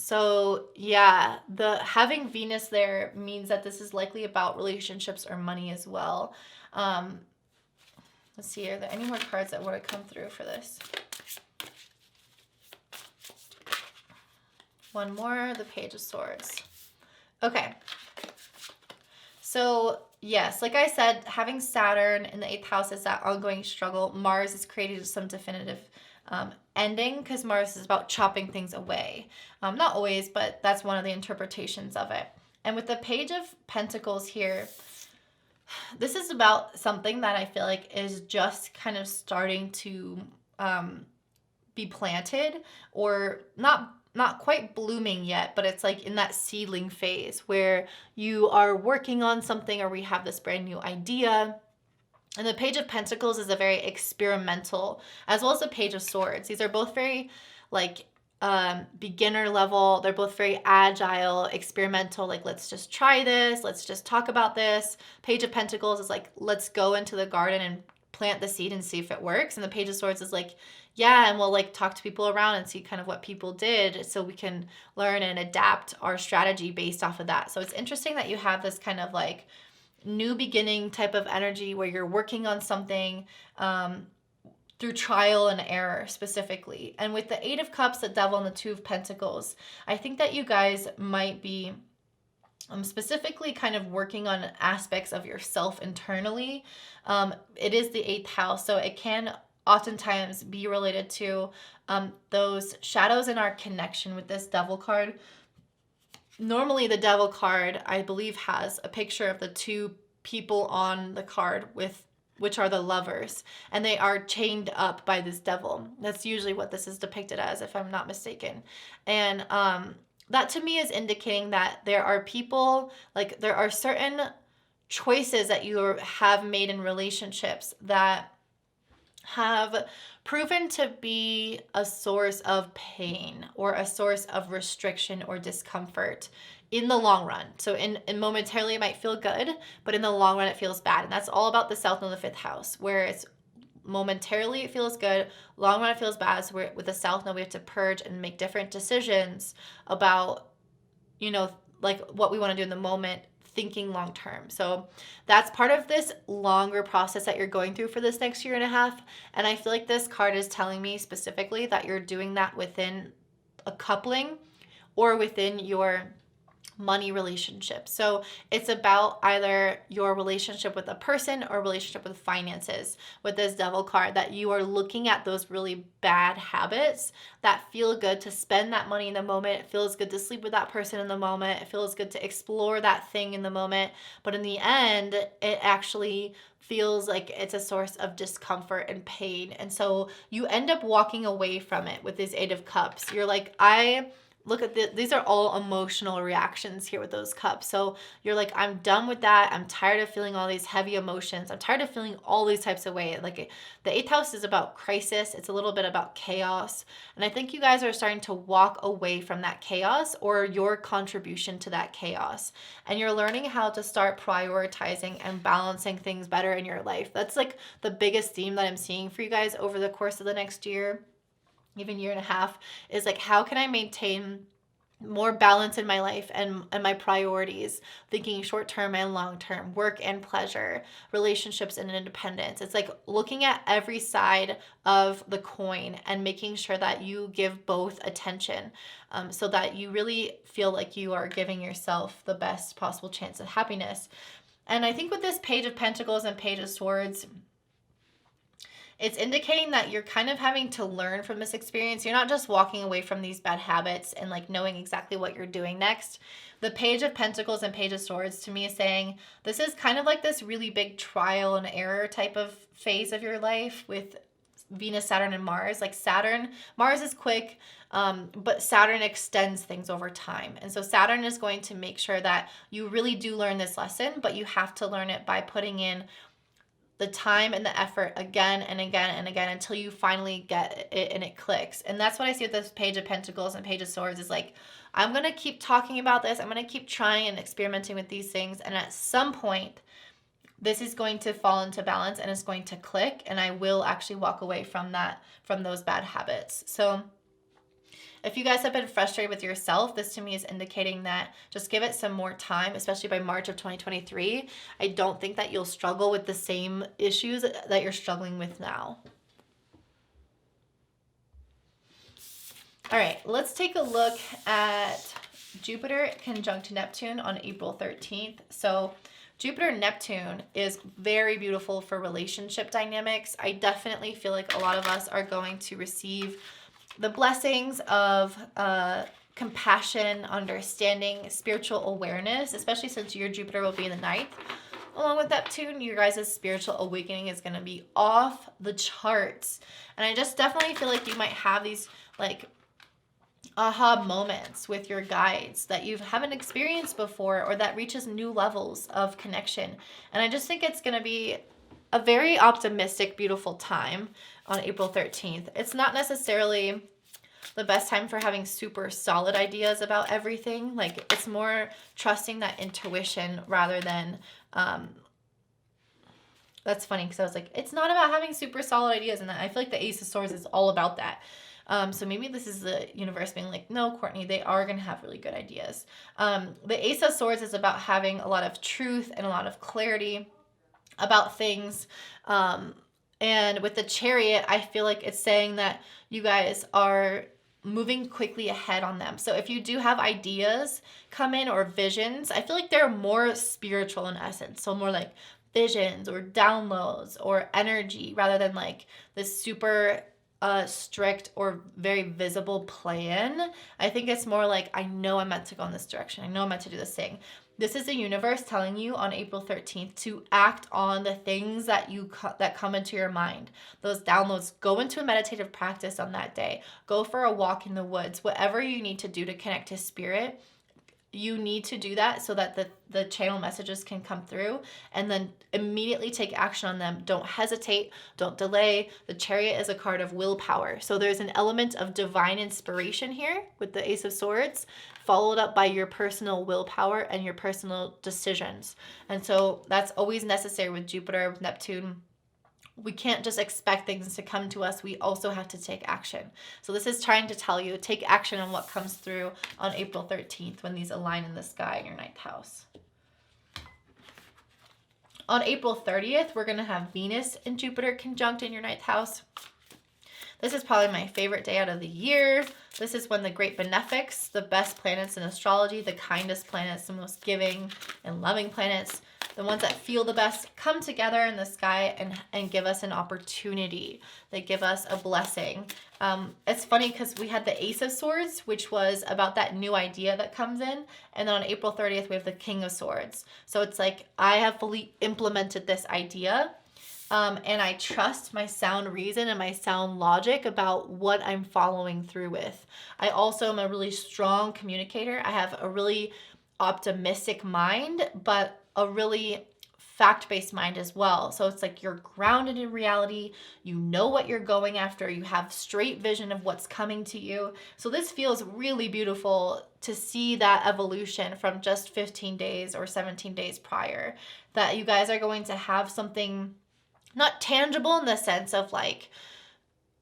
So yeah, the having Venus there means that this is likely about relationships or money as well. Let's see, are there any more cards that want to come through for this? One more, the Page of Swords. Okay. So yes, like I said, having Saturn in the eighth house is that ongoing struggle. Mars is creating some definitive ending because Mars is about chopping things away. Not always, but that's one of the interpretations of it. And with the Page of Pentacles here, this is about something that I feel like is just kind of starting to be planted, or not quite blooming yet, but it's like in that seedling phase where you are working on something, or we have this brand new idea. And the Page of Pentacles is a very experimental, as well as the Page of Swords. These are both very like beginner level. They're both very agile, experimental, like let's just try this, let's just talk about this. Page of Pentacles is like, let's go into the garden and plant the seed and see if it works. And the Page of Swords is like, yeah, and we'll like talk to people around and see kind of what people did so we can learn and adapt our strategy based off of that. So it's interesting that you have this kind of like new beginning type of energy where you're working on something through trial and error specifically. And with the Eight of Cups, the Devil, and the Two of Pentacles, I think that you guys might be specifically kind of working on aspects of yourself internally. It is the eighth house, so it can oftentimes be related to those shadows in our connection with this Devil card. Normally the Devil card, I believe, has a picture of the two people on the card, which are the lovers, and they are chained up by this devil. That's usually what this is depicted as, if I'm not mistaken. And that to me is indicating that there are people, like there are certain choices that you have made in relationships that have proven to be a source of pain or a source of restriction or discomfort in the long run. So in momentarily it might feel good, but in the long run it feels bad. And that's all about the South Node, the fifth house, where it's momentarily it feels good, long run it feels bad. So with the South Node, we have to purge and make different decisions about, you know, like what we want to do in the moment, thinking long term. So that's part of this longer process that you're going through for this next year and a half. And I feel like this card is telling me specifically that you're doing that within a coupling or within your money relationship. So it's about either your relationship with a person or relationship with finances with this Devil card, that you are looking at those really bad habits that feel good to spend that money in the moment. It feels good to sleep with that person in the moment. It feels good to explore that thing in the moment. But in the end, it actually feels like it's a source of discomfort and pain. And so you end up walking away from it with this Eight of Cups. You're like, look at these are all emotional reactions here with those cups. So you're like, I'm done with that. I'm tired of feeling all these heavy emotions. I'm tired of feeling all these types of ways. Like the eighth house is about crisis. It's a little bit about chaos. And I think you guys are starting to walk away from that chaos or your contribution to that chaos. And you're learning how to start prioritizing and balancing things better in your life. That's like the biggest theme that I'm seeing for you guys over the course of the next year, even year and a half, is like, how can I maintain more balance in my life and my priorities, thinking short-term and long-term, work and pleasure, relationships and independence. It's like looking at every side of the coin and making sure that you give both attention, so that you really feel like you are giving yourself the best possible chance of happiness. And I think with this Page of Pentacles and Page of Swords, it's indicating that you're kind of having to learn from this experience. You're not just walking away from these bad habits and like knowing exactly what you're doing next. The Page of Pentacles and Page of Swords to me is saying this is kind of like this really big trial and error type of phase of your life with Venus, Saturn, and Mars. Like Mars is quick, but Saturn extends things over time. And so Saturn is going to make sure that you really do learn this lesson, but you have to learn it by putting in the time and the effort again and again and again until you finally get it and it clicks. And that's what I see with this Page of Pentacles and Page of Swords is like, I'm going to keep talking about this. I'm going to keep trying and experimenting with these things. And at some point, this is going to fall into balance and it's going to click. And I will actually walk away from those bad habits. So if you guys have been frustrated with yourself, this to me is indicating that just give it some more time, especially by March of 2023. I don't think that you'll struggle with the same issues that you're struggling with now. All right, let's take a look at Jupiter conjunct Neptune on April 13th. So Jupiter and Neptune is very beautiful for relationship dynamics. I definitely feel like a lot of us are going to receive the blessings of compassion, understanding, spiritual awareness, especially since your Jupiter will be in the 9th. Along with Neptune, your guys' spiritual awakening is going to be off the charts. And I just definitely feel like you might have these like aha moments with your guides that you haven't experienced before or that reaches new levels of connection. And I just think it's going to be a very optimistic, beautiful time on April 13th. It's not necessarily the best time for having super solid ideas about everything. Like it's more trusting that intuition rather than, that's funny because I was like, it's not about having super solid ideas. And I feel like the Ace of Swords is all about that. So maybe this is the universe being like, no, Courtney, they are going to have really good ideas. The Ace of Swords is about having a lot of truth and a lot of clarity about things. And with the Chariot, I feel like it's saying that you guys are moving quickly ahead on them. So if you do have ideas come in or visions, I feel like they're more spiritual in essence. So more like visions or downloads or energy rather than like this super strict or very visible plan. I think it's more like, I know I'm meant to go in this direction. I know I'm meant to do this thing. This is the universe telling you on April 13th to act on the things that that come into your mind. Those downloads, go into a meditative practice on that day. Go for a walk in the woods. Whatever you need to do to connect to spirit, you need to do that so that the channel messages can come through, and then immediately take action on them. Don't hesitate. Don't delay. The Chariot is a card of willpower. So there's an element of divine inspiration here with the Ace of Swords, followed up by your personal willpower and your personal decisions. And so that's always necessary with Jupiter, with Neptune. We can't just expect things to come to us. We also have to take action. So this is trying to tell you, take action on what comes through on April 13th when these align in the sky in your 9th house. On April 30th, we're going to have Venus and Jupiter conjunct in your 9th house. This is probably my favorite day out of the year. This is when the great benefics, the best planets in astrology, the kindest planets, the most giving and loving planets, the ones that feel the best, come together in the sky and give us an opportunity. They give us a blessing. It's funny because we had the Ace of Swords, which was about that new idea that comes in. And then on April 30th, we have the King of Swords. So it's like, I have fully implemented this idea. And I trust my sound reason and my sound logic about what I'm following through with. I also am a really strong communicator. I have a really optimistic mind, but a really fact-based mind as well. So it's like you're grounded in reality. You know what you're going after. You have straight vision of what's coming to you. So this feels really beautiful to see that evolution from just 15 days or 17 days prior, that you guys are going to have something not tangible in the sense of like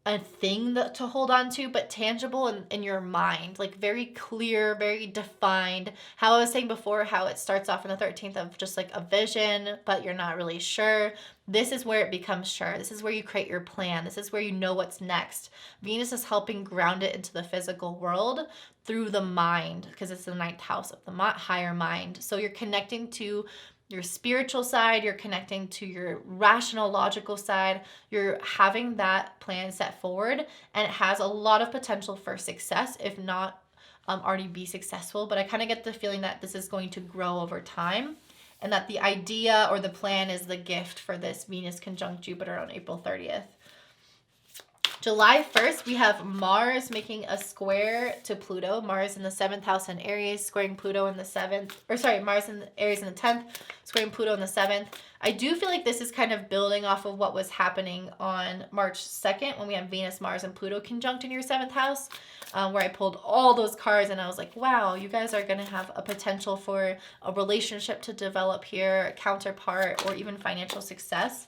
a thing to hold on to, but tangible in your mind, like very clear, very defined. How I was saying before, how it starts off on the 13th of just like a vision, but you're not really sure. This is where it becomes sure. This is where you create your plan. This is where you know what's next. Venus is helping ground it into the physical world through the mind, because it's the 9th house of the higher mind. So you're connecting to your spiritual side, you're connecting to your rational, logical side, you're having that plan set forward, and it has a lot of potential for success, if not already be successful. But I kind of get the feeling that this is going to grow over time, and that the idea or the plan is the gift for this Venus conjunct Jupiter on April 30th. July 1st, we have Mars making a square to Pluto. Mars in the 7th house in Aries, squaring Pluto in the 7th. Or sorry, Mars in Aries in the 10th, squaring Pluto in the 7th. I do feel like this is kind of building off of what was happening on March 2nd when we have Venus, Mars, and Pluto conjunct in your 7th house, where I pulled all those cards and I was like, wow, you guys are going to have a potential for a relationship to develop here, a counterpart, or even financial success.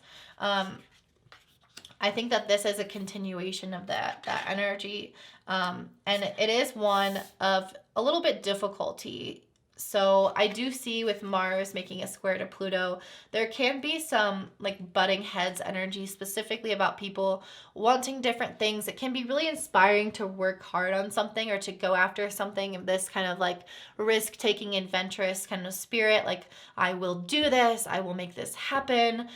I think that this is a continuation of that energy. And it is one of a little bit difficulty. So I do see with Mars making a square to Pluto, there can be some like butting heads energy, specifically about people wanting different things. It can be really inspiring to work hard on something or to go after something of this kind of like risk-taking, adventurous kind of spirit. Like, I will do this, I will make this happen.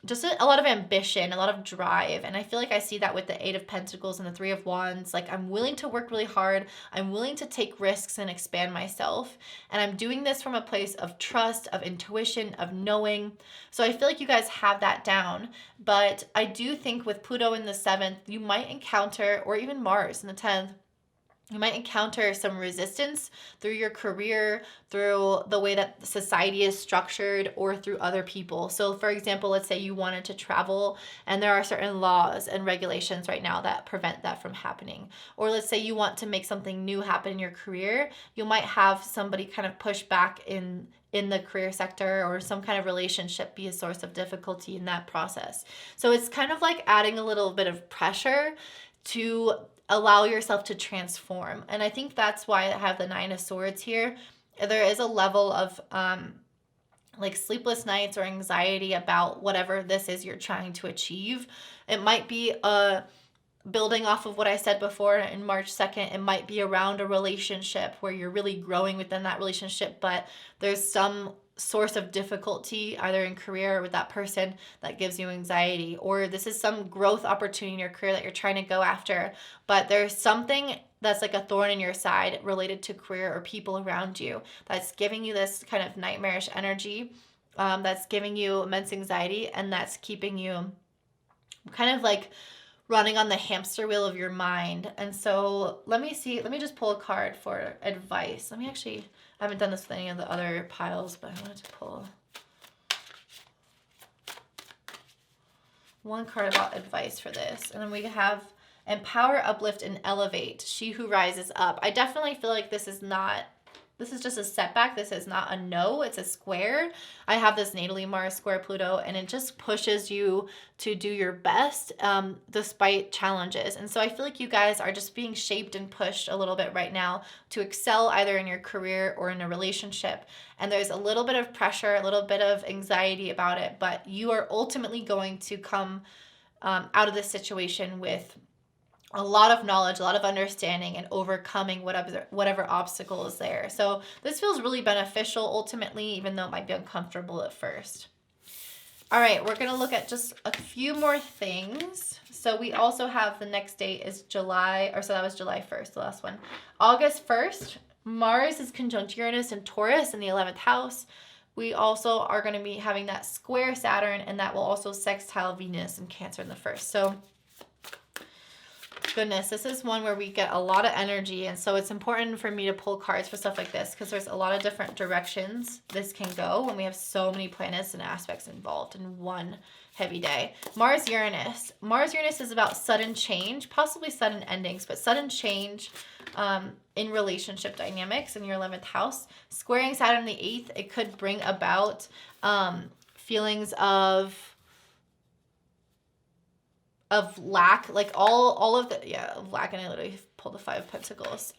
Just a lot of ambition, a lot of drive. And I feel like I see that with the 8 of Pentacles and the 3 of Wands. Like, I'm willing to work really hard. I'm willing to take risks and expand myself. And I'm doing this from a place of trust, of intuition, of knowing. So I feel like you guys have that down. But I do think with Pluto in the 7th, you might encounter, or even Mars in the 10th, you might encounter some resistance through your career, through the way that society is structured, or through other people. So for example, let's say you wanted to travel and there are certain laws and regulations right now that prevent that from happening. Or let's say you want to make something new happen in your career. You might have somebody kind of push back in the career sector, or some kind of relationship be a source of difficulty in that process. So it's kind of like adding a little bit of pressure to allow yourself to transform. And I think that's why I have the 9 of Swords here. There is a level of like sleepless nights or anxiety about whatever this is you're trying to achieve. It might be building off of what I said before in March 2nd, it might be around a relationship where you're really growing within that relationship, but there's some source of difficulty either in career or with that person that gives you anxiety, or this is some growth opportunity in your career that you're trying to go after, but there's something that's like a thorn in your side related to career or people around you that's giving you this kind of nightmarish energy, that's giving you immense anxiety, and that's keeping you kind of like running on the hamster wheel of your mind. And so let me just pull a card for advice. I haven't done this with any of the other piles, but I wanted to pull one card about advice for this. And then we have Empower, Uplift, and Elevate. She who rises up. I definitely feel like this is just a setback. This is not a no, it's a square. I have this natally Mars square Pluto, and it just pushes you to do your best despite challenges. And so I feel like you guys are just being shaped and pushed a little bit right now to excel either in your career or in a relationship. And there's a little bit of pressure, a little bit of anxiety about it, but you are ultimately going to come out of this situation with a lot of knowledge, a lot of understanding, and overcoming whatever obstacle is there. So this feels really beneficial ultimately, even though it might be uncomfortable at first. All right, we're going to look at just a few more things. So we also have the next date is July 1st, the last one. August 1st, Mars is conjunct Uranus and Taurus in the 11th house. We also are going to be having that square Saturn, and that will also sextile Venus and Cancer in the 1st. So goodness, this is one where we get a lot of energy, and so it's important for me to pull cards for stuff like this because there's a lot of different directions this can go when we have so many planets and aspects involved in one heavy day. Mars-Uranus. Mars-Uranus is about sudden change, possibly sudden endings, but sudden change in relationship dynamics in your 11th house. Squaring Saturn the 8th, it could bring about feelings of lack, like all of the lack. And I literally pulled the 5 of Pentacles.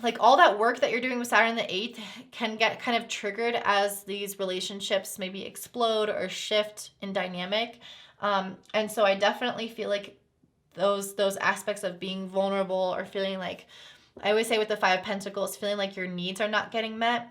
Like all that work that you're doing with Saturn the 8th can get kind of triggered as these relationships maybe explode or shift in dynamic. And so I definitely feel like those aspects of being vulnerable or feeling like, I always say with the 5 of Pentacles, feeling like your needs are not getting met.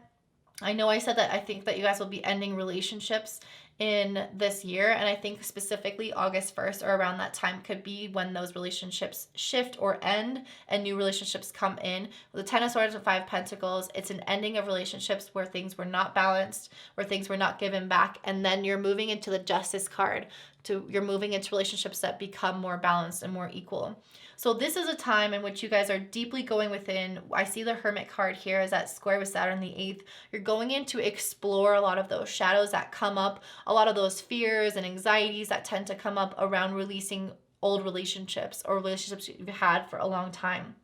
I know I said that I think that you guys will be ending relationships in this year, and I think specifically August 1st or around that time could be when those relationships shift or end and new relationships come in. With the 10 of Swords and 5 of Pentacles, it's an ending of relationships where things were not balanced, where things were not given back, and then you're moving into the Justice card you're moving into relationships that become more balanced and more equal. So this is a time in which you guys are deeply going within. I see the Hermit card here as that square with Saturn the 8th. You're going in to explore a lot of those shadows that come up, a lot of those fears and anxieties that tend to come up around releasing old relationships or relationships you've had for a long time.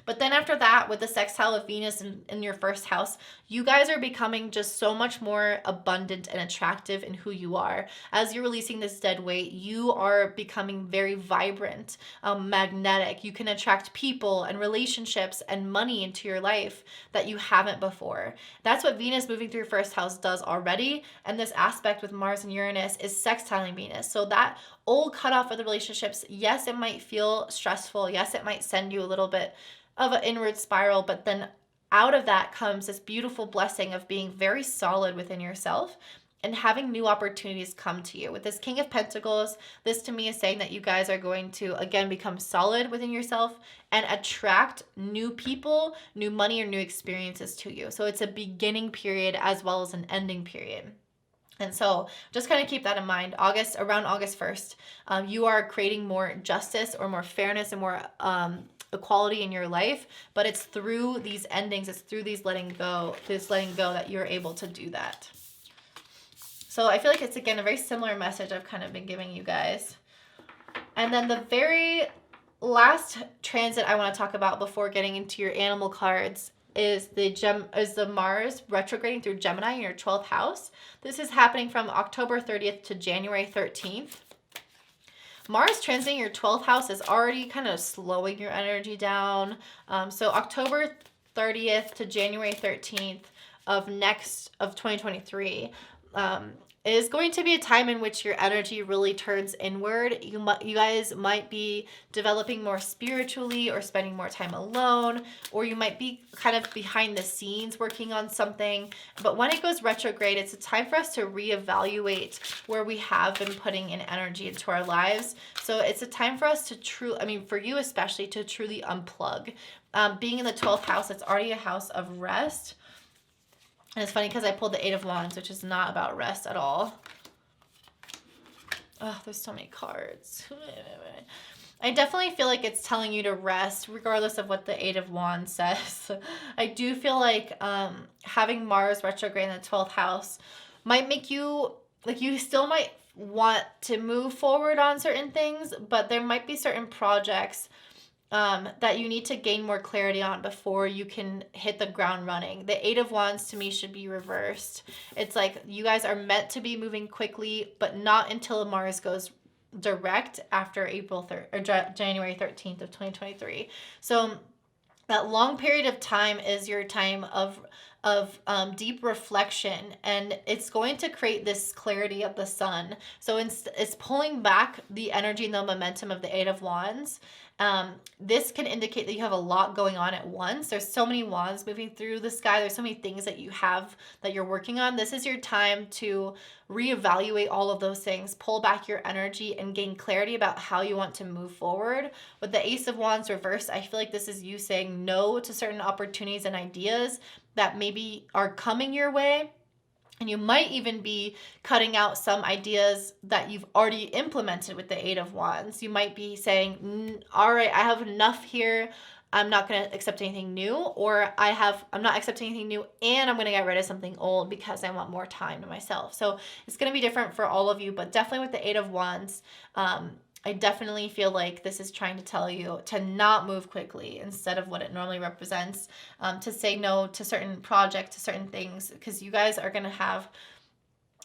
But then after that, with the sextile of Venus in your first house, you guys are becoming just so much more abundant and attractive in who you are. As you're releasing this dead weight, you are becoming very vibrant, magnetic. You can attract people and relationships and money into your life that you haven't before. That's what Venus moving through your first house does already. And this aspect with Mars and Uranus is sextiling Venus. So that old cutoff of the relationships, yes, it might feel stressful. Yes, it might send you a little bit of an inward spiral, but then out of that comes this beautiful blessing of being very solid within yourself and having new opportunities come to you. With this King of Pentacles, this to me is saying that you guys are going to, again, become solid within yourself and attract new people, new money, or new experiences to you. So it's a beginning period as well as an ending period. And so just kind of keep that in mind. Around August 1st, you are creating more justice or more fairness and more equality in your life, but it's through these endings, it's through this letting go that you're able to do that. So I feel like it's, again, a very similar message I've kind of been giving you guys. And then the very last transit I want to talk about before getting into your animal cards is the Mars retrograding through Gemini in your 12th house. This is happening from October 30th to January 13th. Mars transiting your 12th house is already kind of slowing your energy down. So October 30th to January 13th of 2023 is going to be a time in which your energy really turns inward. You guys might be developing more spiritually or spending more time alone, or you might be kind of behind the scenes working on something. But when it goes retrograde, it's a time for us to reevaluate where we have been putting in energy into our lives. So it's a time for us to for you especially, to truly unplug. Being in the 12th house, it's already a house of rest. And it's funny because I pulled the 8 of Wands, which is not about rest at all. Oh, there's so many cards. I definitely feel like it's telling you to rest, regardless of what the 8 of Wands says. I do feel like having Mars retrograde in the 12th house might make you, you still might want to move forward on certain things, but there might be certain projects that you need to gain more clarity on before you can hit the ground running. The 8 of Wands to me should be reversed. It's like you guys are meant to be moving quickly, but not until Mars goes direct after January 13th of 2023. So that long period of time is your time of deep reflection, and it's going to create this clarity of the sun. So it's pulling back the energy and the momentum of the 8 of Wands. This can indicate that you have a lot going on at once. There's so many wands moving through the sky. There's so many things that you have that you're working on. This is your time to reevaluate all of those things, pull back your energy, and gain clarity about how you want to move forward. With the Ace of Wands reversed, I feel like this is you saying no to certain opportunities and ideas that maybe are coming your way. And you might even be cutting out some ideas that you've already implemented with the 8 of Wands. You might be saying, all right, I have enough here. I'm not going to accept anything new, or I'm not accepting anything new and I'm going to get rid of something old because I want more time to myself. So it's going to be different for all of you, but definitely with the 8 of Wands, I definitely feel like this is trying to tell you to not move quickly instead of what it normally represents, to say no to certain projects, to certain things, because you guys are going to have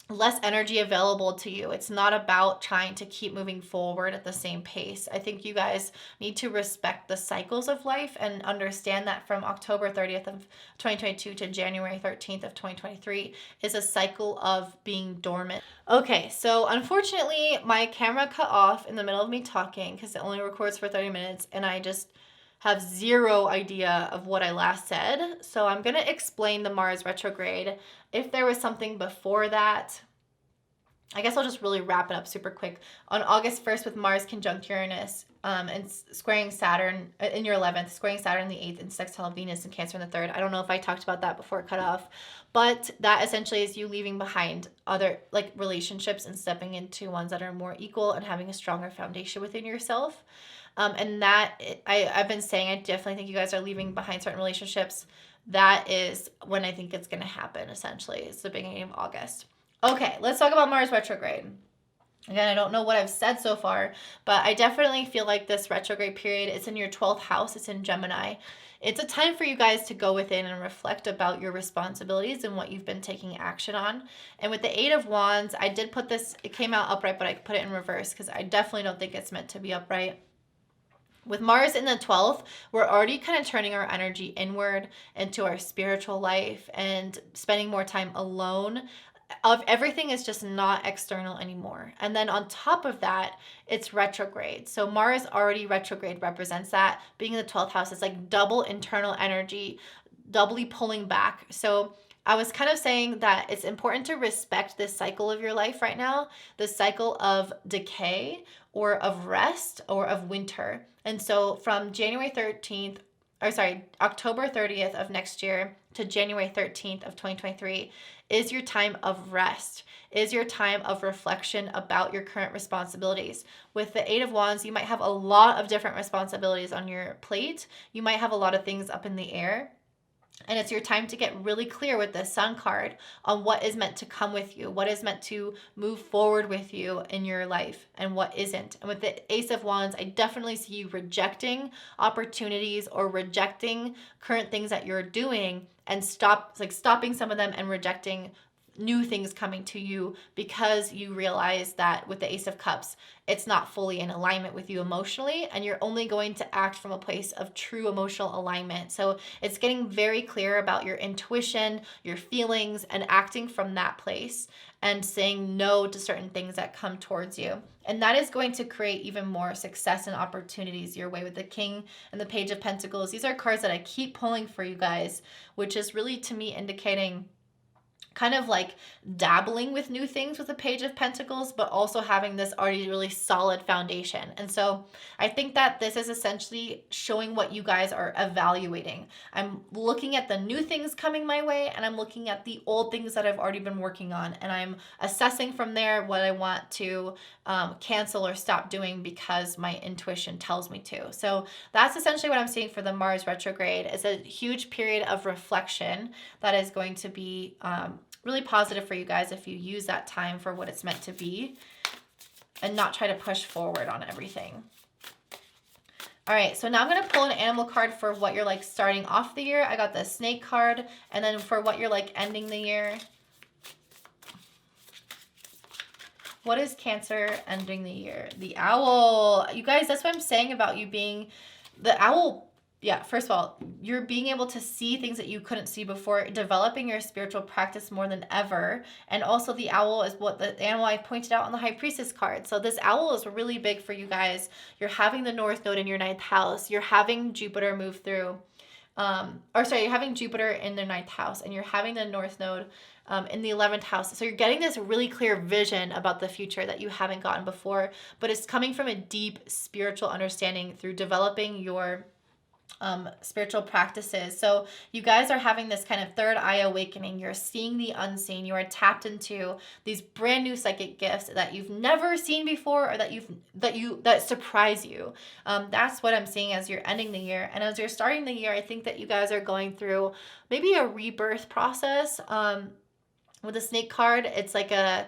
less energy available to you. It's not about trying to keep moving forward at the same pace. I think you guys need to respect the cycles of life and understand that from October 30th of 2022 to January 13th of 2023 is a cycle of being dormant. Okay, so unfortunately my camera cut off in the middle of me talking because it only records for 30 minutes and I just have zero idea of what I last said. So I'm going to explain the Mars retrograde. If there was something before that, I guess I'll just really wrap it up super quick. On August 1st with Mars conjunct Uranus and squaring Saturn in your 11th, squaring Saturn in the 8th, and sextile Venus and Cancer in the 3rd. I don't know if I talked about that before it cut off, but that essentially is you leaving behind other like relationships and stepping into ones that are more equal and having a stronger foundation within yourself. And that I've been saying, I definitely think you guys are leaving behind certain relationships. That is when I think it's going to happen, essentially. It's the beginning of August. Okay, let's talk about Mars retrograde. Again, I don't know what I've said so far, but I definitely feel like this retrograde period, it's in your 12th house, it's in Gemini. It's a time for you guys to go within and reflect about your responsibilities and what you've been taking action on. And with the 8 of Wands, I did put this, it came out upright, but I put it in reverse because I definitely don't think it's meant to be upright. With Mars in the 12th, we're already kind of turning our energy inward into our spiritual life and spending more time alone. Everything is just not external anymore. And then on top of that, it's retrograde. So Mars already retrograde represents that. Being in the 12th house is like double internal energy, doubly pulling back. So I was kind of saying that it's important to respect this cycle of your life right now, the cycle of decay or of rest or of winter. And so from October 30th of next year to January 13th of 2023 is your time of rest, is your time of reflection about your current responsibilities. With the 8 of Wands, you might have a lot of different responsibilities on your plate. You might have a lot of things up in the air. And it's your time to get really clear with the Sun card on what is meant to come with you, what is meant to move forward with you in your life, and what isn't. And with the Ace of Wands, I definitely see you rejecting opportunities or rejecting current things that you're doing and stopping some of them and rejecting new things coming to you because you realize that with the Ace of Cups, it's not fully in alignment with you emotionally, and you're only going to act from a place of true emotional alignment. So it's getting very clear about your intuition, your feelings, and acting from that place and saying no to certain things that come towards you. And that is going to create even more success and opportunities your way with the King and the Page of Pentacles. These are cards that I keep pulling for you guys, which is really to me indicating kind of like dabbling with new things with the Page of Pentacles, but also having this already really solid foundation. And so I think that this is essentially showing what you guys are evaluating. I'm looking at the new things coming my way, and I'm looking at the old things that I've already been working on, and I'm assessing from there what I want to cancel or stop doing because my intuition tells me to. So that's essentially what I'm seeing for the Mars retrograde. It's a huge period of reflection that is going to be really positive for you guys if you use that time for what it's meant to be and not try to push forward on everything. All right, so now I'm going to pull an animal card for what you're like starting off the year. I got the snake card, and then for what you're like ending the year. What is Cancer ending the year? The owl. You guys, that's what I'm saying about you being the owl. Yeah, first of all, you're being able to see things that you couldn't see before, developing your spiritual practice more than ever. And also the owl is what the animal I pointed out on the High Priestess card. So this owl is really big for you guys. You're having the North Node in your 9th house. You're having Jupiter move through. You're having Jupiter in the 9th house, and you're having the North Node in the 11th house. So you're getting this really clear vision about the future that you haven't gotten before, but it's coming from a deep spiritual understanding through developing your spiritual practices. So you guys are having this kind of third eye awakening. You're seeing the unseen. You are tapped into these brand new psychic gifts that you've never seen before, or that surprise you. That's what I'm seeing as you're ending the year. And as you're starting the year, I think that you guys are going through maybe a rebirth process. With the snake card, it's like a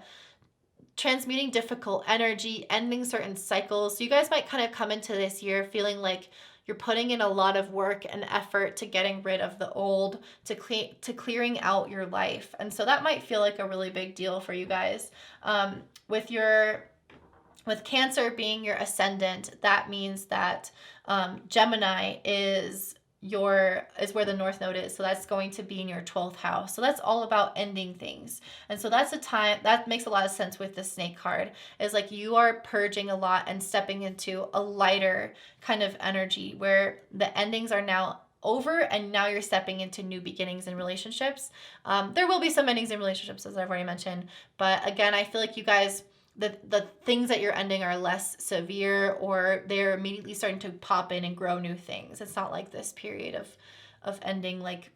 transmuting difficult energy, ending certain cycles. So you guys might kind of come into this year feeling like you're putting in a lot of work and effort to getting rid of the old, to clearing out your life. And so that might feel like a really big deal for you guys. With Cancer being your ascendant, that means that Gemini is where the North Node is. So that's going to be in your 12th house. So that's all about ending things. And so that's a time that makes a lot of sense with the snake card, is like you are purging a lot and stepping into a lighter kind of energy where the endings are now over, and now you're stepping into new beginnings in relationships. There will be some endings in relationships, as I've already mentioned, but again, I feel like you guys, the things that you're ending are less severe, or they're immediately starting to pop in and grow new things. It's not like this period of ending like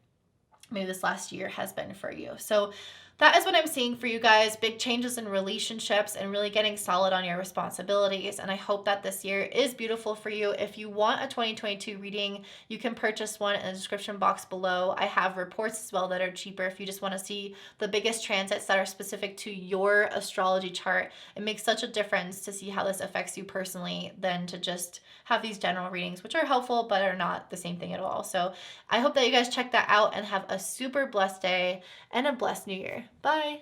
maybe this last year has been for you. So that is what I'm seeing for you guys. Big changes in relationships and really getting solid on your responsibilities. And I hope that this year is beautiful for you. If you want a 2022 reading, you can purchase one in the description box below. I have reports as well that are cheaper if you just want to see the biggest transits that are specific to your astrology chart. It makes such a difference to see how this affects you personally than to just have these general readings, which are helpful but are not the same thing at all. So I hope that you guys check that out and have a super blessed day and a blessed new year. Bye.